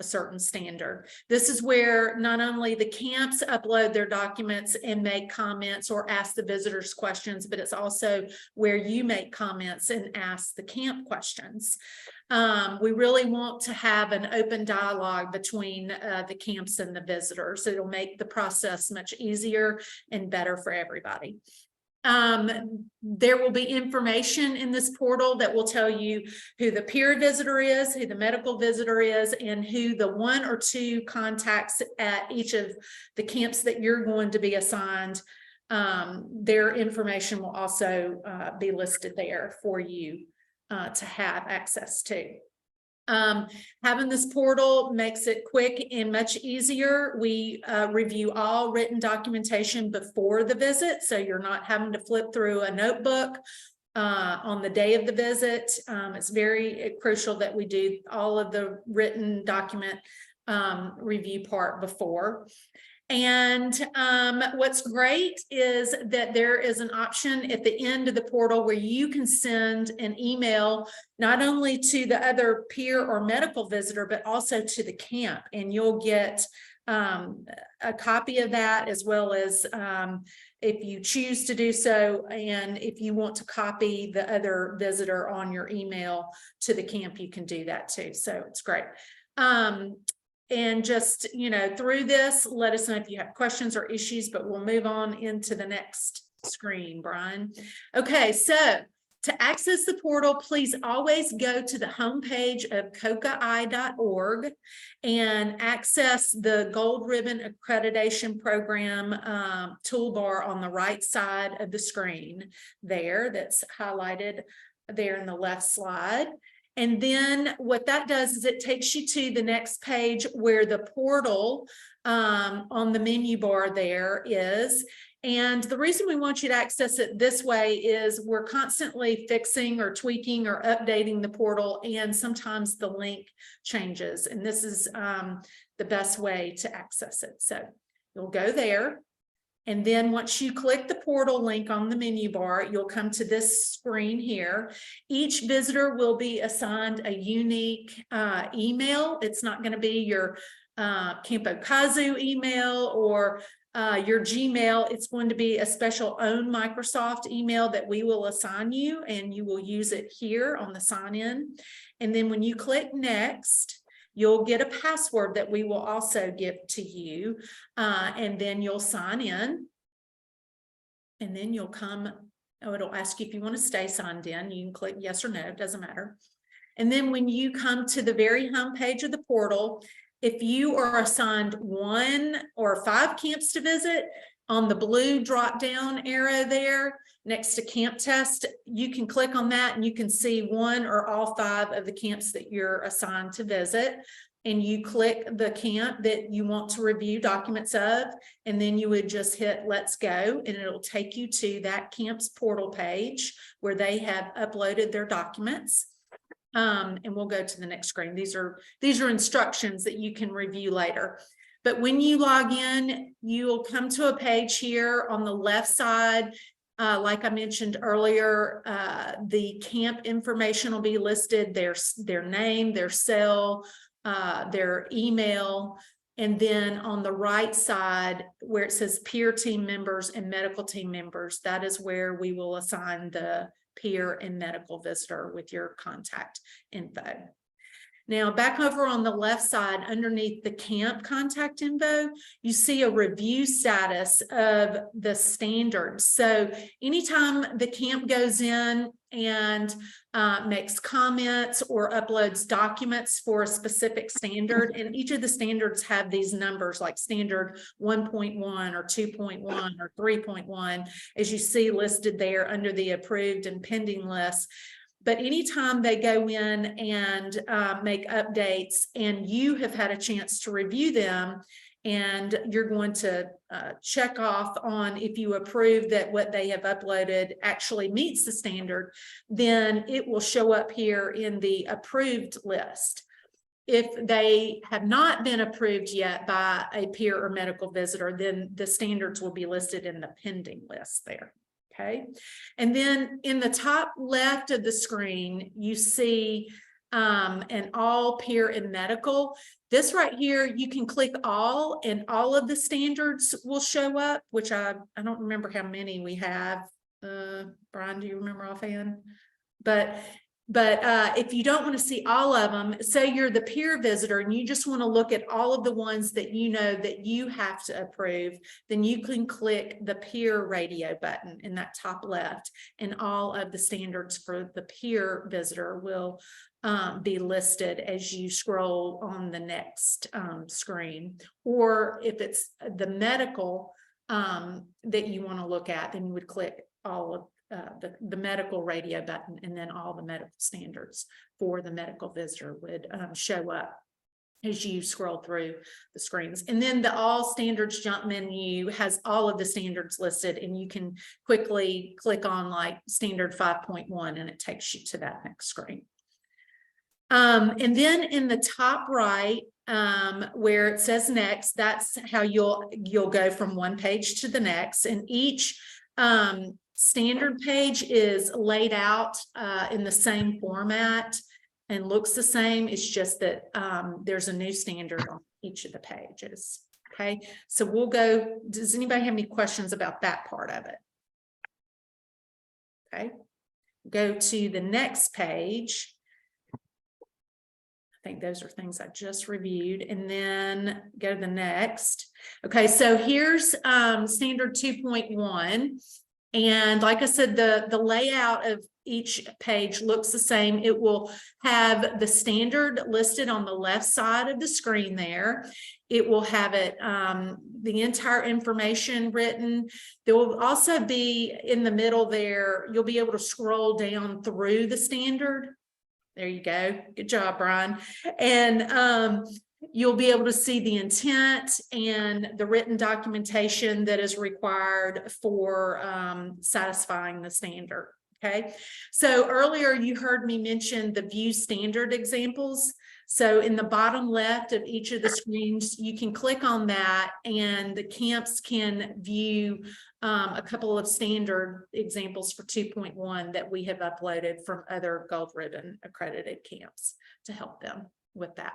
a certain standard. This is where not only the camps upload their documents and make comments or ask the visitors questions, but it's also where you make comments and ask the camp questions. We really want to have an open dialogue between the camps and the visitors. It'll make the process much easier and better for everybody. There will be information in this portal that will tell you who the peer visitor is, who the medical visitor is, and who the 1 or 2 contacts at each of the camps that you're going to be assigned. Their information will also be listed there for you to have access to. Having this portal makes it quick and much easier. We review all written documentation before the visit, so you're not having to flip through a notebook on the day of the visit. It's very crucial that we do all of the written document review part before. And what's great is that there is an option at the end of the portal where you can send an email not only to the other peer or medical visitor, but also to the camp, and you'll get a copy of that, as well as if you choose to do so, and if you want to copy the other visitor on your email to the camp, you can do that too. So it's great. And just, you know, through this, let us know if you have questions or issues, but we'll move on into the next screen, Brian. Okay, so to access the portal, please always go to the homepage of COCA-I.org and access the Gold Ribbon Accreditation Program toolbar on the right side of the screen there, that's highlighted there in the left slide. And then what that does is it takes you to the next page where the portal on the menu bar there is. And the reason we want you to access it this way is we're constantly fixing or tweaking or updating the portal, and sometimes the link changes. And this is the best way to access it. So you'll go there. And then once you click the portal link on the menu bar, you'll come to this screen here. Each visitor will be assigned a unique email. It's not going to be your Campo Kazu email or your Gmail. It's going to be a special own Microsoft email that we will assign you, and you will use it here on the sign in. And then when you click next, you'll get a password that we will also give to you, and then you'll sign in, and then you'll come, it'll ask you if you want to stay signed in. You can click yes or no, it doesn't matter. And then when you come to the very home page of the portal, if you are assigned 1 or 5 camps to visit, on the blue drop down arrow there next to camp test, you can click on that and you can see 1 or all 5 of the camps that you're assigned to visit, and you click the camp that you want to review documents of, and then you would just hit let's go, and it'll take you to that camp's portal page where they have uploaded their documents. And we'll go to the next screen. These are instructions that you can review later. But when you log in, you'll come to a page here on the left side. Like I mentioned earlier, the camp information will be listed, their name, their cell, their email, and then on the right side where it says peer team members and medical team members, that is where we will assign the peer and medical visitor with your contact info. Now, back over on the left side, underneath the camp contact info, you see a review status of the standards. So anytime the camp goes in and makes comments or uploads documents for a specific standard, and each of the standards have these numbers like standard 1.1 or 2.1 or 3.1, as you see listed there under the approved and pending list. But anytime they go in and make updates and you have had a chance to review them, and you're going to check off on if you approve that what they have uploaded actually meets the standard, then it will show up here in the approved list. If they have not been approved yet by a peer or medical visitor, then the standards will be listed in the pending list there. Okay, and then in the top left of the screen, you see an all peer and medical. This right here, you can click all, and all of the standards will show up, which I don't remember how many we have. Brian, do you remember offhand? But But if you don't want to see all of them, say you're the peer visitor and you just want to look at all of the ones that you know that you have to approve, then you can click the peer radio button in that top left, and all of the standards for the peer visitor will be listed as you scroll on the next screen. Or if it's the medical that you want to look at, then you would click all of the medical radio button, and then all the medical standards for the medical visitor would show up as you scroll through the screens. And then the all standards jump menu has all of the standards listed, and you can quickly click on like standard 5.1 and it takes you to that next screen. And then in the top right, where it says next, that's how you'll go from one page to the next, and each standard page is laid out in the same format and looks the same. It's just that there's a new standard on each of the pages. Okay, so we'll go. Does anybody have any questions about that part of it? Okay, go to the next page. I think those are things I just reviewed, and then go to the next. Okay, so here's standard 2.1. And like I said, the layout of each page looks the same. It will have the standard listed on the left side of the screen there. It will have it, the entire information written. There will also be in the middle there, you'll be able to scroll down through the standard. There you go. Good job, Brian. And you'll be able to see the intent and the written documentation that is required for satisfying the standard. Okay, so earlier you heard me mention the view standard examples. So in the bottom left of each of the screens, you can click on that, and the camps can view a couple of standard examples for 2.1 that we have uploaded from other gold ribbon accredited camps to help them with that.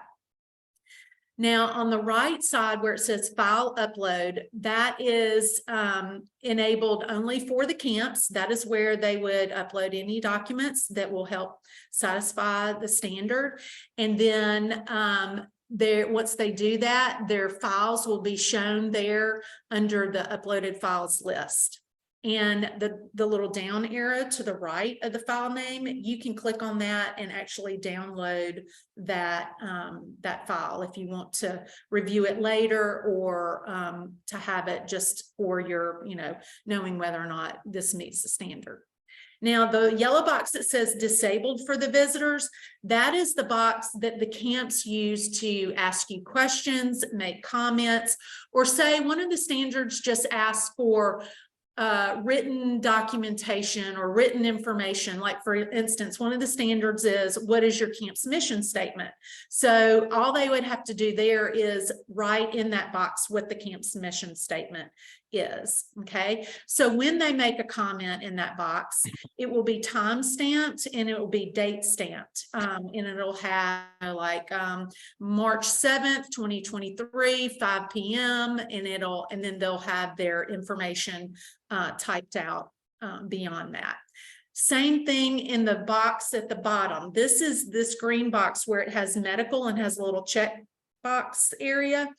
Now, on the right side where it says file upload, that is enabled only for the camps. That is where they would upload any documents that will help satisfy the standard. And then once they do that, their files will be shown there under the uploaded files list. And the little down arrow to the right of the file name, you can click on that and actually download that that file if you want to review it later, or to have it just for your, knowing whether or not this meets the standard. Now, the yellow box that says disabled for the visitors, that is the box that the camps use to ask you questions, make comments, or say one of the standards just asks for written documentation or written information. Like, for instance, one of the standards is, what is your camp's mission statement? So all they would have to do there is write in that box what the camp's mission statement is. Okay, so when they make a comment in that box, it will be time stamped and it will be date stamped, and it'll have like March 7th 2023 5 p.m. and then they'll have their information typed out beyond that. Same thing in the box at the bottom. This is this green box where it has medical and has a little check box area.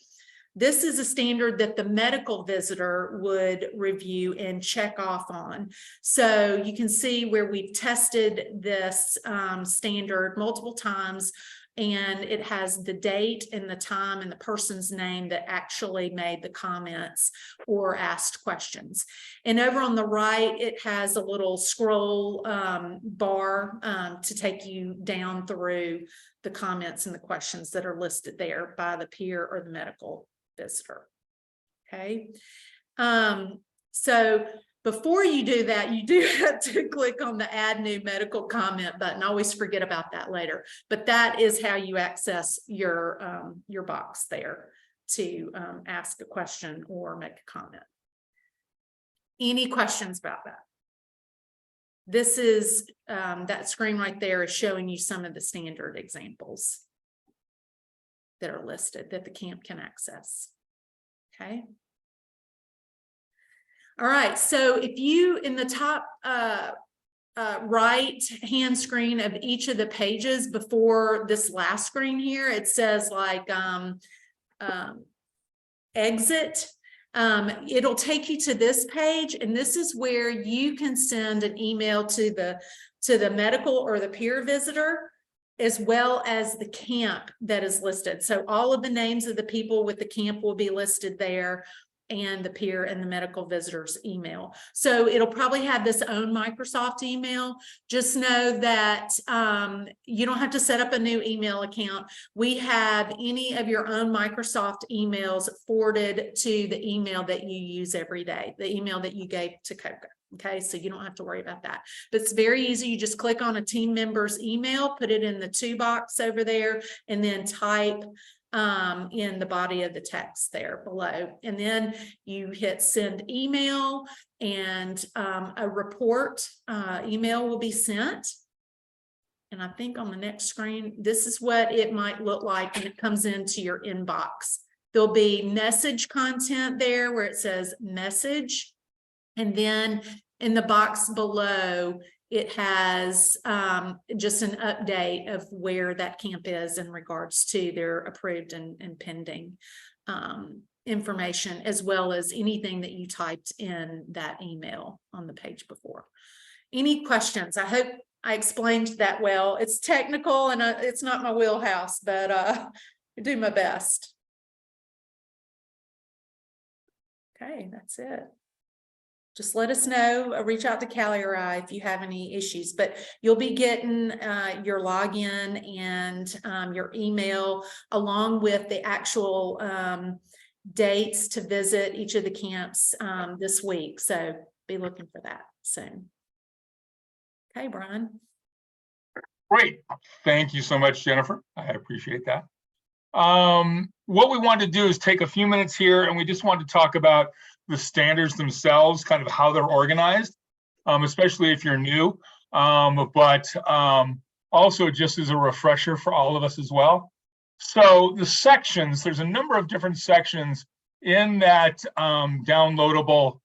This is a standard that the medical visitor would review and check off on. So you can see where we've tested this standard multiple times, and it has the date and the time and the person's name that actually made the comments or asked questions. And over on the right, it has a little scroll bar to take you down through the comments and the questions that are listed there by the peer or the medical visitor. Okay, so before you do that, you do have to click on the add new medical comment button. I always forget about that later, but that is how you access your box there to ask a question or make a comment. Any questions about that? This is that screen right there is showing you some of the standard examples that are listed that the camp can access. Okay. All right, so if you, in the top right hand screen of each of the pages before this last screen here, it says like exit. It'll take you to this page, and this is where you can send an email to the medical or the peer visitor, as well as the camp that is listed. So all of the names of the people with the camp will be listed there, and the peer and the medical visitor's email. So it'll probably have this own Microsoft email. Just know that you don't have to set up a new email account. We have any of your own Microsoft emails forwarded to the email that you use every day, the email that you gave to COCA. Okay, so you don't have to worry about that. But it's very easy. You just click on a team member's email, put it in the to box over there, and then type in the body of the text there below. And then you hit send email, and a report email will be sent. And I think on the next screen, this is what it might look like when it comes into your inbox. There'll be message content there where it says message. And then in the box below, it has just an update of where that camp is in regards to their approved and pending information, as well as anything that you typed in that email on the page before. Any questions? I hope I explained that well. It's technical and it's not my wheelhouse, but I do my best. Okay, that's it. Just let us know, reach out to Callie or I if you have any issues, but you'll be getting your login and your email along with the actual dates to visit each of the camps this week. So be looking for that soon. Okay, Brian. Great. Thank you so much, Jennifer. I appreciate that. What we want to do is take a few minutes here, and we just want to talk about the standards themselves, kind of how they're organized, especially if you're new, but also just as a refresher for all of us as well. So the sections, there's a number of different sections in that downloadable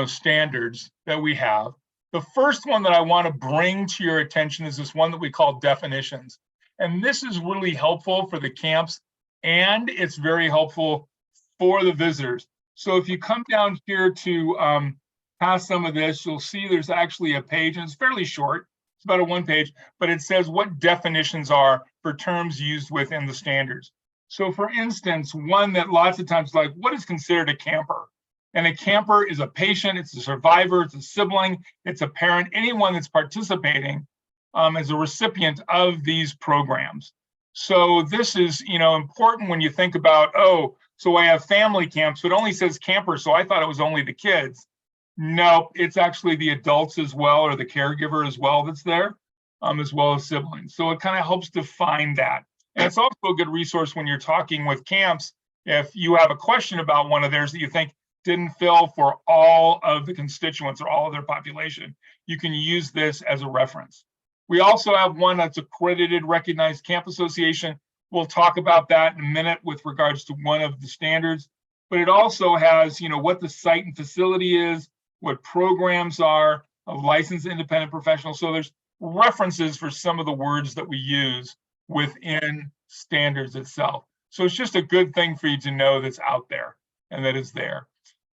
standards that we have. The first one that I want to bring to your attention is this one that we call definitions. And this is really helpful for the camps, and it's very helpful for the visitors. So if you come down here to past some of this, you'll see there's actually a page, and it's fairly short. It's about a one page, but it says what definitions are for terms used within the standards. So for instance, one that lots of times like, what is considered a camper? And a camper is a patient, it's a survivor, it's a sibling, it's a parent, anyone that's participating as a recipient of these programs. So this is, important when you think about, oh, so I have family camps, but it only says camper, so I thought it was only the kids. No, it's actually the adults as well, or the caregiver as well that's there, as well as siblings. So it kind of helps define that. And it's also a good resource when you're talking with camps. If you have a question about one of theirs that you think didn't fill for all of the constituents or all of their population, you can use this as a reference. We also have one that's accredited, recognized camp association. We'll talk about that in a minute with regards to one of the standards, but it also has, what the site and facility is, what programs are, a licensed independent professional. So there's references for some of the words that we use within standards itself. So it's just a good thing for you to know that's out there and that is there.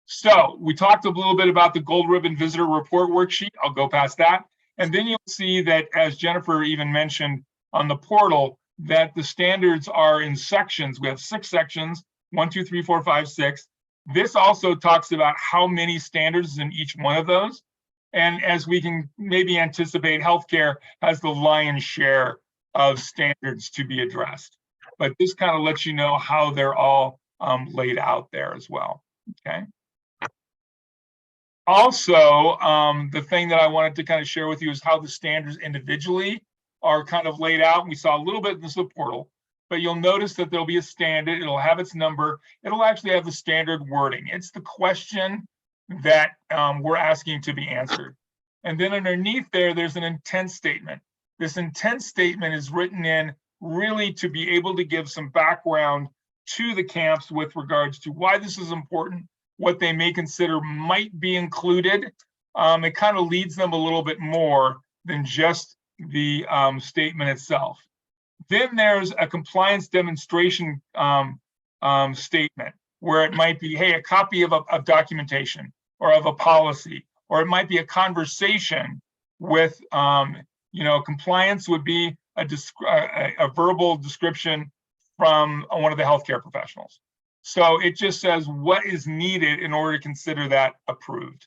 So we talked a little bit about the Gold Ribbon Visitor Report worksheet. I'll go past that. And then you'll see that, as Jennifer even mentioned on the portal, that the standards are in sections. We have 6 sections, 1, 2, 3, 4, 5, 6. This also talks about how many standards in each one of those. And as we can maybe anticipate, healthcare has the lion's share of standards to be addressed. But this kind of lets you know how they're all laid out there as well, okay? Also, the thing that I wanted to kind of share with you is how the standards individually are kind of laid out. And we saw a little bit in the portal, but you'll notice that there'll be a standard. It'll have its number. It'll actually have the standard wording. It's the question that we're asking to be answered. And then underneath there, there's an intent statement. This intent statement is written in really to be able to give some background to the camps with regards to why this is important, what they may consider might be included it kind of leads them a little bit more than just the statement itself. Then there's a compliance demonstration statement where it might be, hey, a copy of documentation or of a policy, or it might be a conversation with, compliance would be a verbal description from one of the healthcare professionals. So it just says what is needed in order to consider that approved.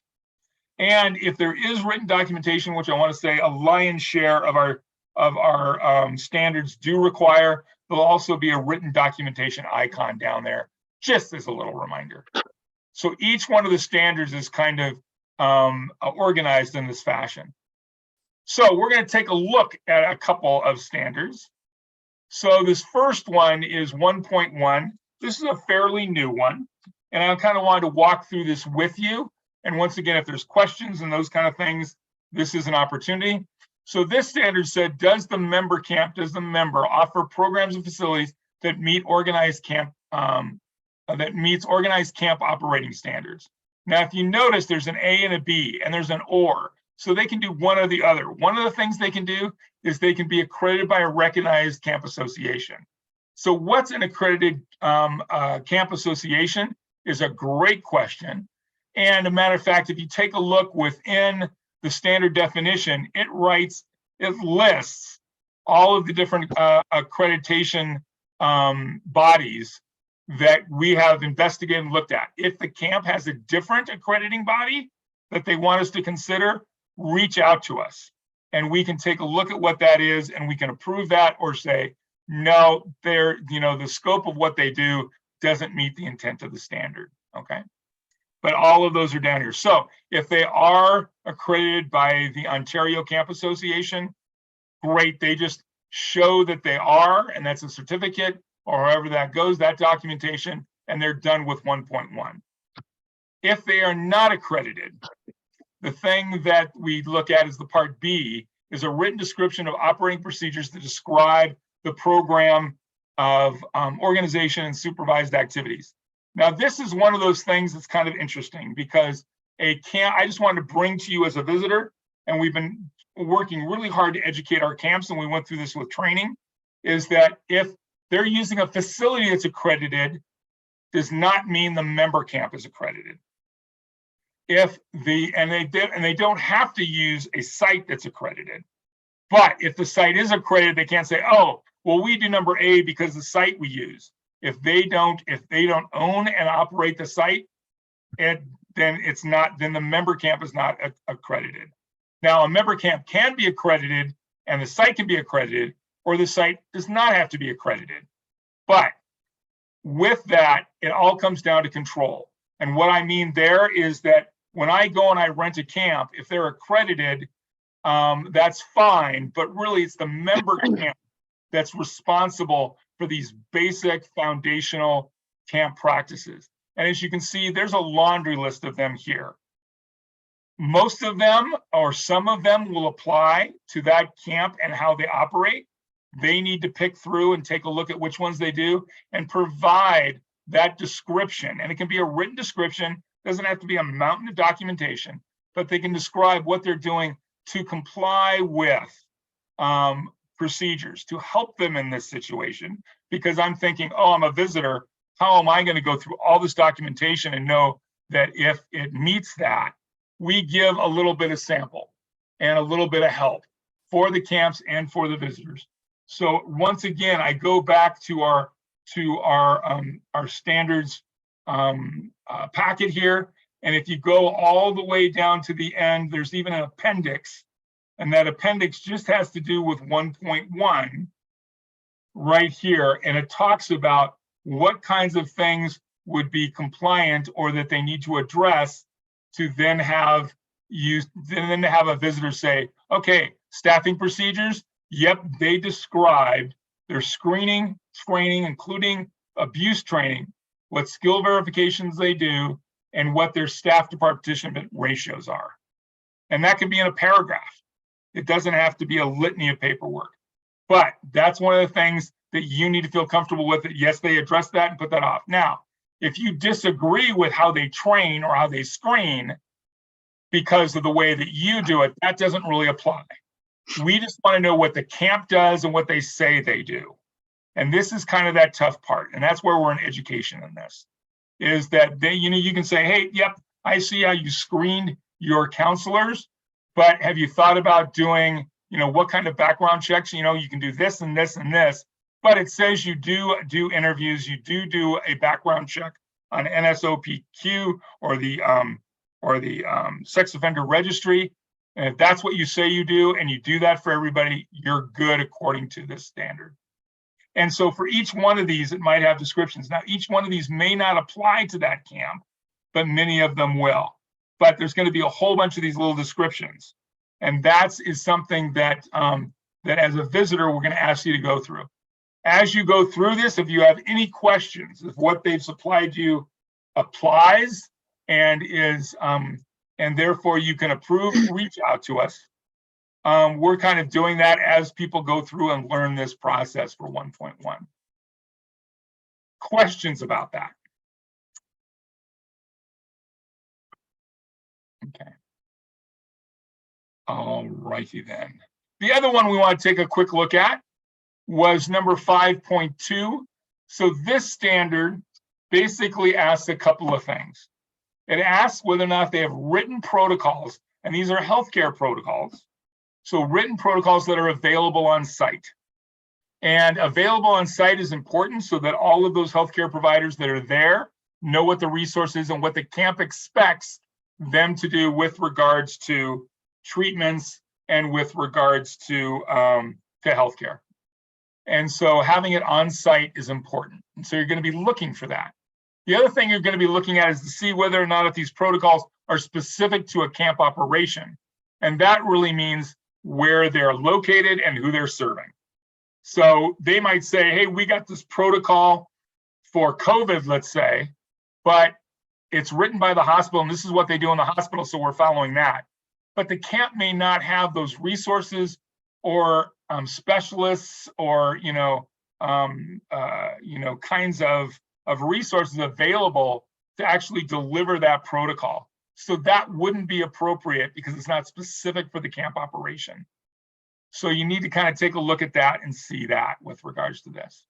And if there is written documentation, which I want to say a lion's share of our standards do require, there'll also be a written documentation icon down there, just as a little reminder. So each one of the standards is kind of organized in this fashion. So we're going to take a look at a couple of standards. So this first one is 1.1. This is a fairly new one, and I kind of wanted to walk through this with you. And once again, if there's questions and those kind of things, this is an opportunity. So this standard said, does the member offer programs and facilities that meet organized camp operating standards? Now, if you notice, there's an A and a B, and there's an or. So they can do one or the other. One of the things they can do is they can be accredited by a recognized camp association. So what's an accredited camp association is a great question. And a matter of fact, if you take a look within the standard definition, it lists all of the different accreditation bodies that we have investigated and looked at. If the camp has a different accrediting body that they want us to consider, reach out to us and we can take a look at what that is, and we can approve that or say, no, the scope of what they do doesn't meet the intent of the standard, okay? But all of those are down here. So if they are accredited by the Ontario Camp Association, great, they just show that they are, and that's a certificate or however that goes, that documentation, and they're done with 1.1. If they are not accredited, the thing that we look at is the part B, is a written description of operating procedures that describe the program of organization and supervised activities. Now, this is one of those things that's kind of interesting because I just wanted to bring to you as a visitor, and we've been working really hard to educate our camps, and we went through this with training, is that if they're using a facility that's accredited, does not mean the member camp is accredited. They don't have to use a site that's accredited. But if the site is accredited, they can't say, oh, well, we do number A because the site we use. If they don't own and operate the site, then the member camp is not accredited. Now, a member camp can be accredited and the site can be accredited, or the site does not have to be accredited. But with that, it all comes down to control. And what I mean there is that when I go and I rent a camp, if they're accredited, that's fine, but really it's the member camp that's responsible for these basic foundational camp practices. And as you can see, there's a laundry list of them here. Most of them, or some of them, will apply to that camp and how they operate. They need to pick through and take a look at which ones they do and provide that description. And it can be a written description, doesn't have to be a mountain of documentation, but they can describe what they're doing to comply with procedures to help them in this situation. Because I'm thinking, oh, I'm a visitor. How am I going to go through all this documentation and know that if it meets that? We give a little bit of sample and a little bit of help for the camps and for the visitors. So once again, I go back to our standards packet here. And if you go all the way down to the end, there's even an appendix. And that appendix just has to do with 1.1 right here. And it talks about what kinds of things would be compliant or that they need to address to then have a visitor say, okay, staffing procedures, yep, they described their screening, training, including abuse training, what skill verifications they do, and what their staff to participant ratios are. And that can be in a paragraph. It doesn't have to be a litany of paperwork. But that's one of the things that you need to feel comfortable with. That yes, they address that and put that off. Now, if you disagree with how they train or how they screen, because of the way that you do it, that doesn't really apply. We just want to know what the camp does and what they say they do. And this is kind of that tough part. And that's where we're in education in this, is that they, you can say, hey, yep, I see how you screened your counselors, but have you thought about doing, what kind of background checks? You can do this and this and this, but it says you do interviews, you do a background check on NSOPQ or the sex offender registry. And if that's what you say you do, and you do that for everybody, you're good according to this standard. And so for each one of these, it might have descriptions. Now, each one of these may not apply to that camp, but many of them will. But there's going to be a whole bunch of these little descriptions. And that is something that, that as a visitor, we're going to ask you to go through. As you go through this, if you have any questions, if what they've supplied you applies and is, and therefore you can approve, reach out to us. We're kind of doing that as people go through and learn this process for 1.1. Questions about that? Okay. All righty then. The other one we want to take a quick look at was number 5.2. So this standard basically asks a couple of things. It asks whether or not they have written protocols, and these are healthcare protocols. So written protocols that are available on site. And available on site is important so that all of those healthcare providers that are there know what the resource is and what the camp expects them to do with regards to treatments and with regards to healthcare. And so having it on site is important. And so you're going to be looking for that. The other thing you're going to be looking at is to see whether or not if these protocols are specific to a camp operation. And that really means where they're located and who they're serving. So they might say, hey, we got this protocol for COVID, let's say, but it's written by the hospital and this is what they do in the hospital, so we're following that. But the camp may not have those resources or specialists or kinds of resources available to actually deliver that protocol. So that wouldn't be appropriate because it's not specific for the camp operation. So you need to kind of take a look at that and see that with regards to this.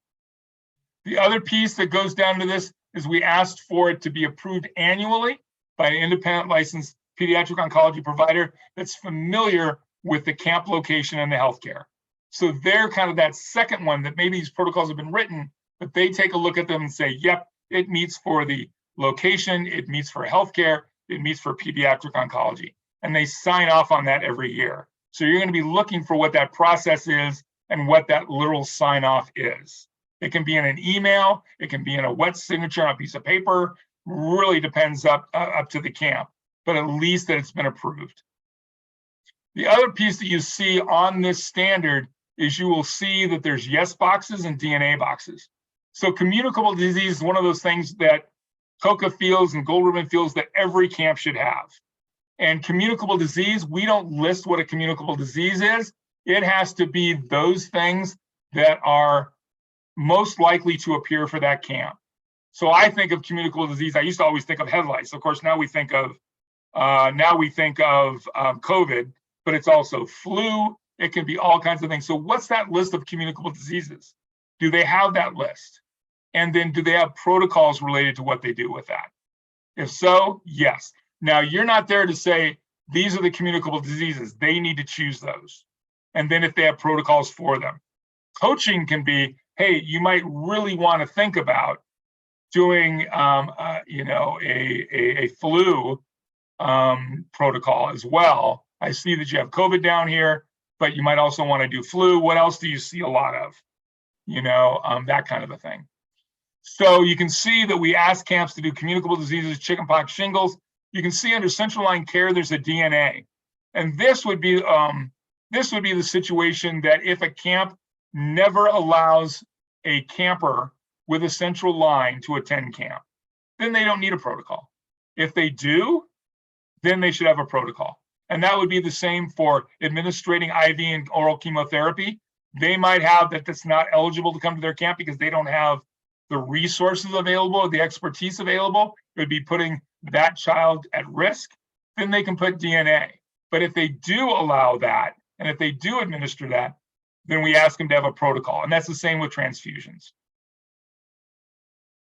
The other piece that goes down to this is we asked for it to be approved annually by an independent licensed pediatric oncology provider that's familiar with the camp location and the healthcare. So they're kind of that second one that maybe these protocols have been written, but they take a look at them and say, yep, it meets for the location, it meets for healthcare, it meets for pediatric oncology. And they sign off on that every year. So you're going to be looking for what that process is and what that literal sign off is. It can be in an email, it can be in a wet signature on a piece of paper, really depends up to the camp, but at least that it's been approved. The other piece that you see on this standard is you will see that there's yes boxes and DNA boxes. So communicable disease is one of those things that COCA feels and Gold Ribbon feels that every camp should have. And communicable disease, we don't list what a communicable disease is. It has to be those things that are most likely to appear for that camp. So I think of communicable disease, I used to always think of head lice. Of course, now we think of COVID, but it's also flu. It can be all kinds of things. So what's that list of communicable diseases? Do they have that list? And then do they have protocols related to what they do with that? If so, yes. Now you're not there to say, these are the communicable diseases. They need to choose those. And then if they have protocols for them. Coaching can be, hey, you might really want to think about doing, a flu protocol as well. I see that you have COVID down here, but you might also want to do flu. What else do you see a lot of? That kind of a thing. So you can see that we ask camps to do communicable diseases, chickenpox, shingles. You can see under central line care, there's a DNA. And this would be the situation that if a camp never allows a camper with a central line to attend camp, then they don't need a protocol. If they do, then they should have a protocol. And that would be the same for administrating IV and oral chemotherapy. They might have that's not eligible to come to their camp because they don't have the resources available, the expertise available. It would be putting that child at risk. then they can put DNA. But if they do allow that, and if they do administer that, then we ask them to have a protocol. And that's the same with transfusions.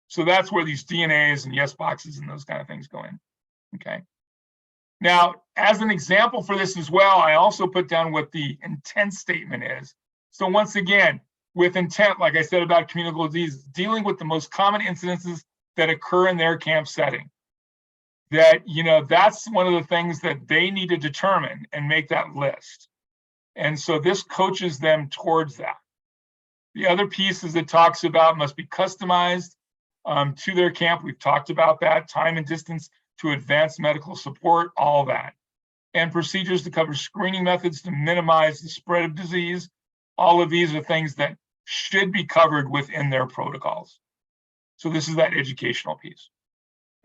So that's where these DNAs and yes boxes and those kind of things go in. Okay. Now, as an example for this as well, I also put down what the intent statement is. So once again, with intent, like I said about communicable disease, dealing with the most common incidences that occur in their camp setting. That, that's one of the things that they need to determine and make that list. And so this coaches them towards that. The other pieces it talks about must be customized to their camp. We've talked about that. Time and distance to advanced medical support, all that. And procedures to cover screening methods to minimize the spread of disease. All of these are things that should be covered within their protocols. So this is that educational piece.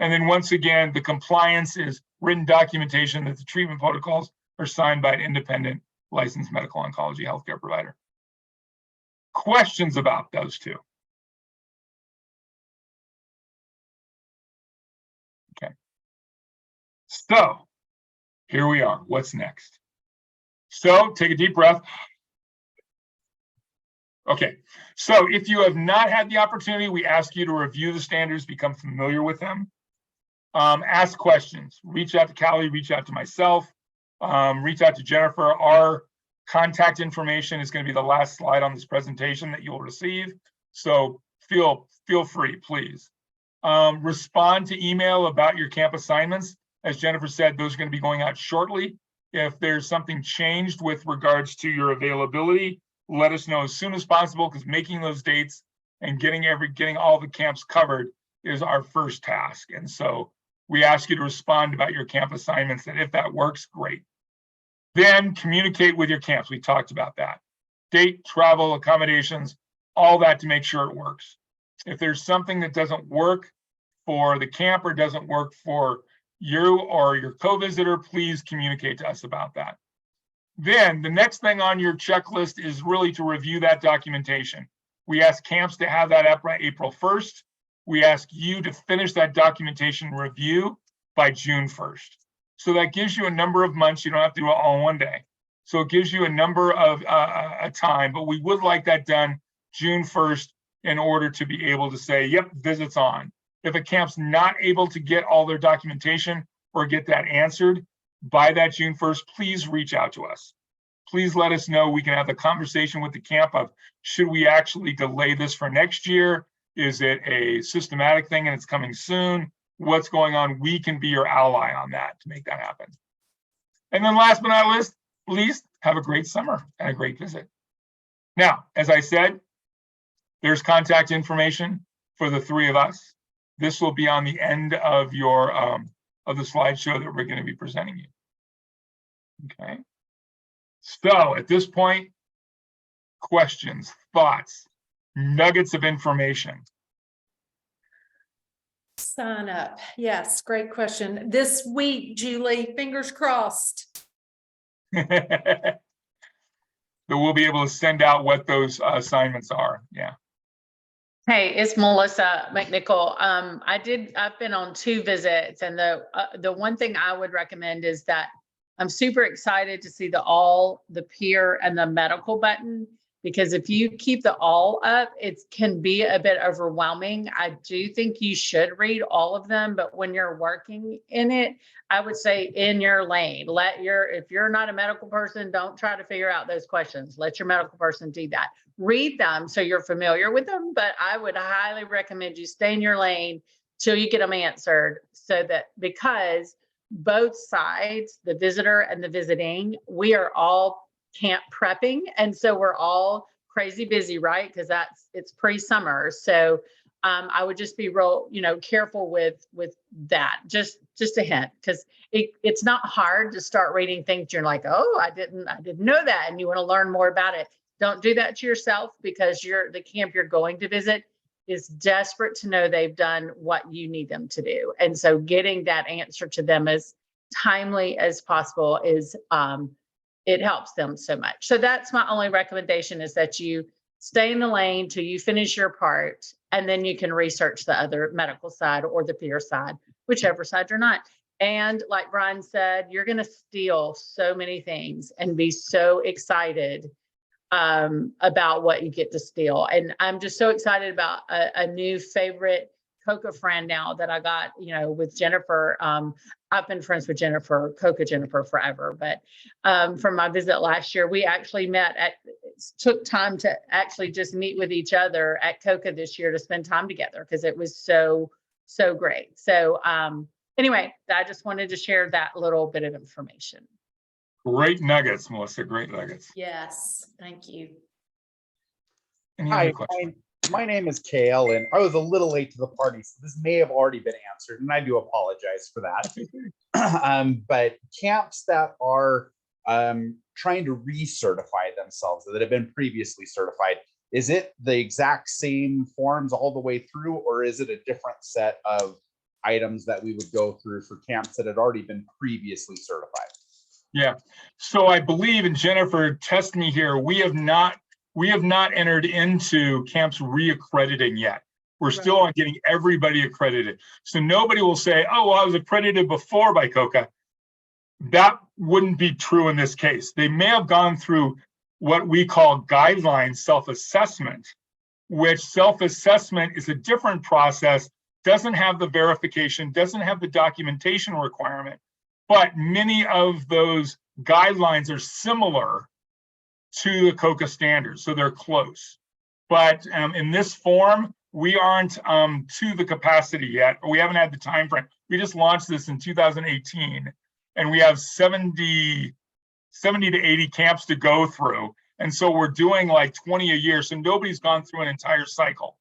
And then once again, the compliance is written documentation that the treatment protocols are signed by an independent licensed medical oncology healthcare provider. Questions about those two? Okay. So here we are. What's next? So take a deep breath. Okay, so if you have not had the opportunity, we ask you to review the standards, become familiar with them. Ask questions, reach out to Callie, reach out to myself, reach out to Jennifer. Our contact information is going to be the last slide on this presentation that you'll receive. So feel free, please. Respond to email about your camp assignments. As Jennifer said, those are going to be going out shortly. If there's something changed with regards to your availability, let us know as soon as possible, because making those dates and getting all the camps covered is our first task. And so we ask you to respond about your camp assignments, and if that works, great. Then communicate with your camps. We talked about that. Date, travel, accommodations, all that to make sure it works. If there's something that doesn't work for the camp or doesn't work for you or your co-visitor, please communicate to us about that. Then the next thing on your checklist is really to review that documentation. We ask camps to have that up by April 1st. We ask you to finish that documentation review by June 1st. So that gives you a number of months. You don't have to do it all in one day. So it gives you a number of a time, but we would like that done June 1st in order to be able to say, yep, visits on. If a camp's not able to get all their documentation or get that answered by that June 1st, please reach out to us. Please let us know. We can have the conversation with the camp of, should we actually delay this for next year? Is it a systematic thing and it's coming soon? What's going on? We can be your ally on that to make that happen. And then last but not least, have a great summer and a great visit. Now, as I said, there's contact information for the three of us. This will be on the end of your of the slideshow that we're going to be presenting you. Okay. So at this point, questions, thoughts, nuggets of information. Sign up. Yes, great question. This week, Julie, fingers crossed. So we'll be able to send out what those assignments are. Yeah. Hey, it's Melissa McNichol. I've been on 2 visits, and the one thing I would recommend is that I'm super excited to see the peer and the medical button, because if you keep the all up, it can be a bit overwhelming. I do think you should read all of them, but when you're working in it, I would say in your lane. If you're not a medical person, don't try to figure out those questions. Let your medical person do that. Read them so you're familiar with them, but I would highly recommend you stay in your lane till you get them answered, so that, because both sides, the visitor and the visiting, we are all camp prepping, and so we're all crazy busy, right? Because it's pre-summer. So I would just be real, careful with that. Just a hint, because it's not hard to start reading things you're like, oh, I didn't know that, and you want to learn more about it. Don't do that to yourself, because the camp you're going to visit is desperate to know they've done what you need them to do. And so getting that answer to them as timely as possible is it helps them so much. So that's my only recommendation, is that you stay in the lane till you finish your part, and then you can research the other medical side or the peer side, whichever side you're not. And like Brian said, you're going to steal so many things and be so excited about what you get to steal. And I'm just so excited about a new favorite COCA friend now that I got, with Jennifer. I've been friends with Jennifer, COCA Jennifer forever, but from my visit last year, we actually took time to actually just meet with each other at COCA this year to spend time together because it was so great. So anyway, I just wanted to share that little bit of information. Great nuggets, Melissa. Great nuggets. Yes, thank you. Any Hi, other questions? my name is KL, and I was a little late to the party, so this may have already been answered, and I do apologize for that. But camps that are trying to recertify themselves, that have been previously certified, is it the exact same forms all the way through, or is it a different set of items that we would go through for camps that had already been previously certified? Yeah. So I believe, and Jennifer, test me here, we have not entered into camps reaccrediting yet. We're still on getting everybody accredited. So nobody will say, oh, well, I was accredited before by COCA. That wouldn't be true in this case. They may have gone through what we call guideline self-assessment, which self-assessment is a different process, doesn't have the verification, doesn't have the documentation requirement, but many of those guidelines are similar to the COCA standards, so they're close. But in this form, we aren't to the capacity yet, or we haven't had the time frame. We just launched this in 2018, and we have 70 to 80 camps to go through. And so we're doing like 20 a year, so nobody's gone through an entire cycle.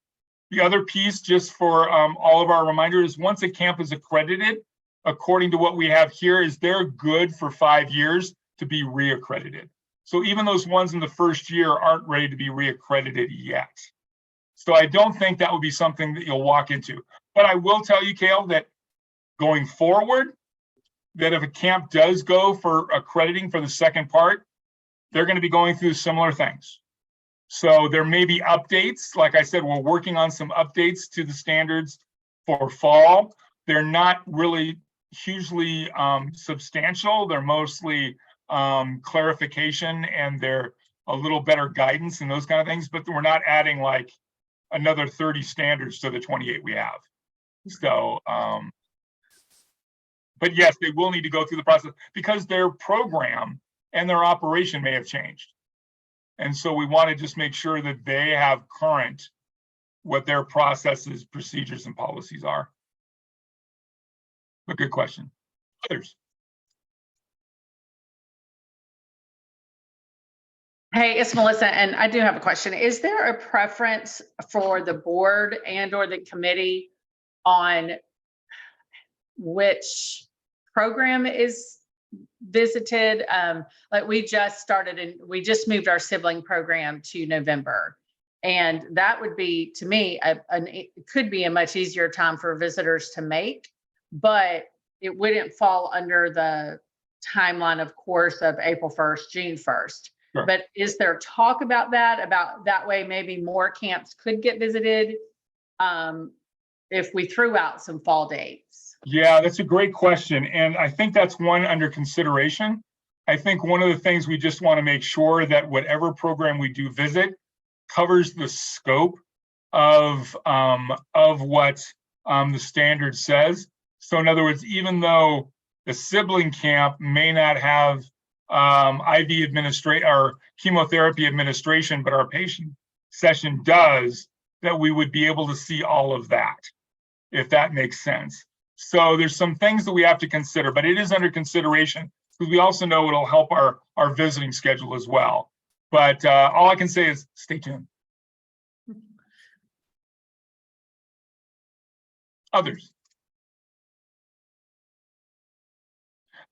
The other piece, just for all of our reminders, once a camp is accredited, according to what we have here, is they're good for 5 years to be reaccredited. So even those ones in the first year aren't ready to be reaccredited yet. So I don't think that would be something that you'll walk into. But I will tell you, Kale, that going forward, that if a camp does go for accrediting for the second part, they're going to be going through similar things. So there may be updates. Like I said, we're working on some updates to the standards for fall. They're not really hugely substantial. They're mostly clarification, and they're a little better guidance and those kind of things, but we're not adding like another 30 standards to the 28 we have. So, but yes, they will need to go through the process because their program and their operation may have changed. And so we want to just make sure that they have current what their processes, procedures, and policies are. But good question. Others? Hey, it's Melissa, and I do have a question. Is there a preference for the board and or the committee on which program is visited? Like we just started and we just moved our sibling program to November. And that would be, to me, it could be a much easier time for visitors to make, but it wouldn't fall under the timeline, of course, of April 1st, June 1st. Sure. But is there talk about that way maybe more camps could get visited if we threw out some fall dates? Yeah, that's a great question. And I think that's one under consideration. I think one of the things we just want to make sure that whatever program we do visit covers the scope of what the standard says. So in other words, even though the sibling camp may not have IV administration or chemotherapy administration, but our patient session does, that we would be able to see all of that, if that makes sense. So there's some things that we have to consider, but it is under consideration because we also know it'll help our visiting schedule as well. But all I can say is stay tuned. Others?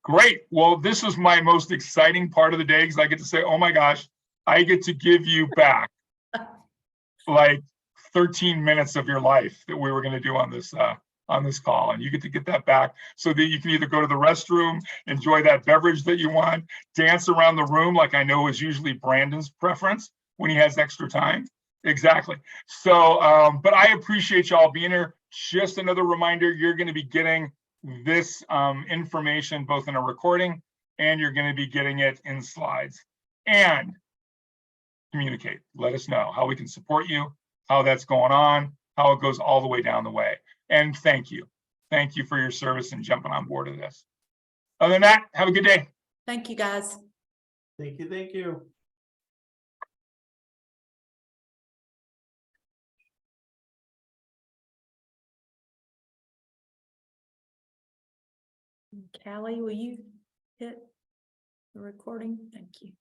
Great. Well, this is my most exciting part of the day because I get to say, oh my gosh, I get to give you back like 13 minutes of your life that we were going to do on this call. And you get to get that back so that you can either go to the restroom, enjoy that beverage that you want, dance around the room, like I know is usually Brandon's preference when he has extra time. Exactly. So, but I appreciate y'all being here. Just another reminder, you're going to be getting this information both in a recording and you're going to be getting it in slides. And communicate, let us know how we can support you, how that's going on, how it goes all the way down the way. And thank you. Thank you for your service and jumping on board of this. Other than that, have a good day. Thank you, guys. Thank you, thank you. Callie, will you hit the recording? Thank you.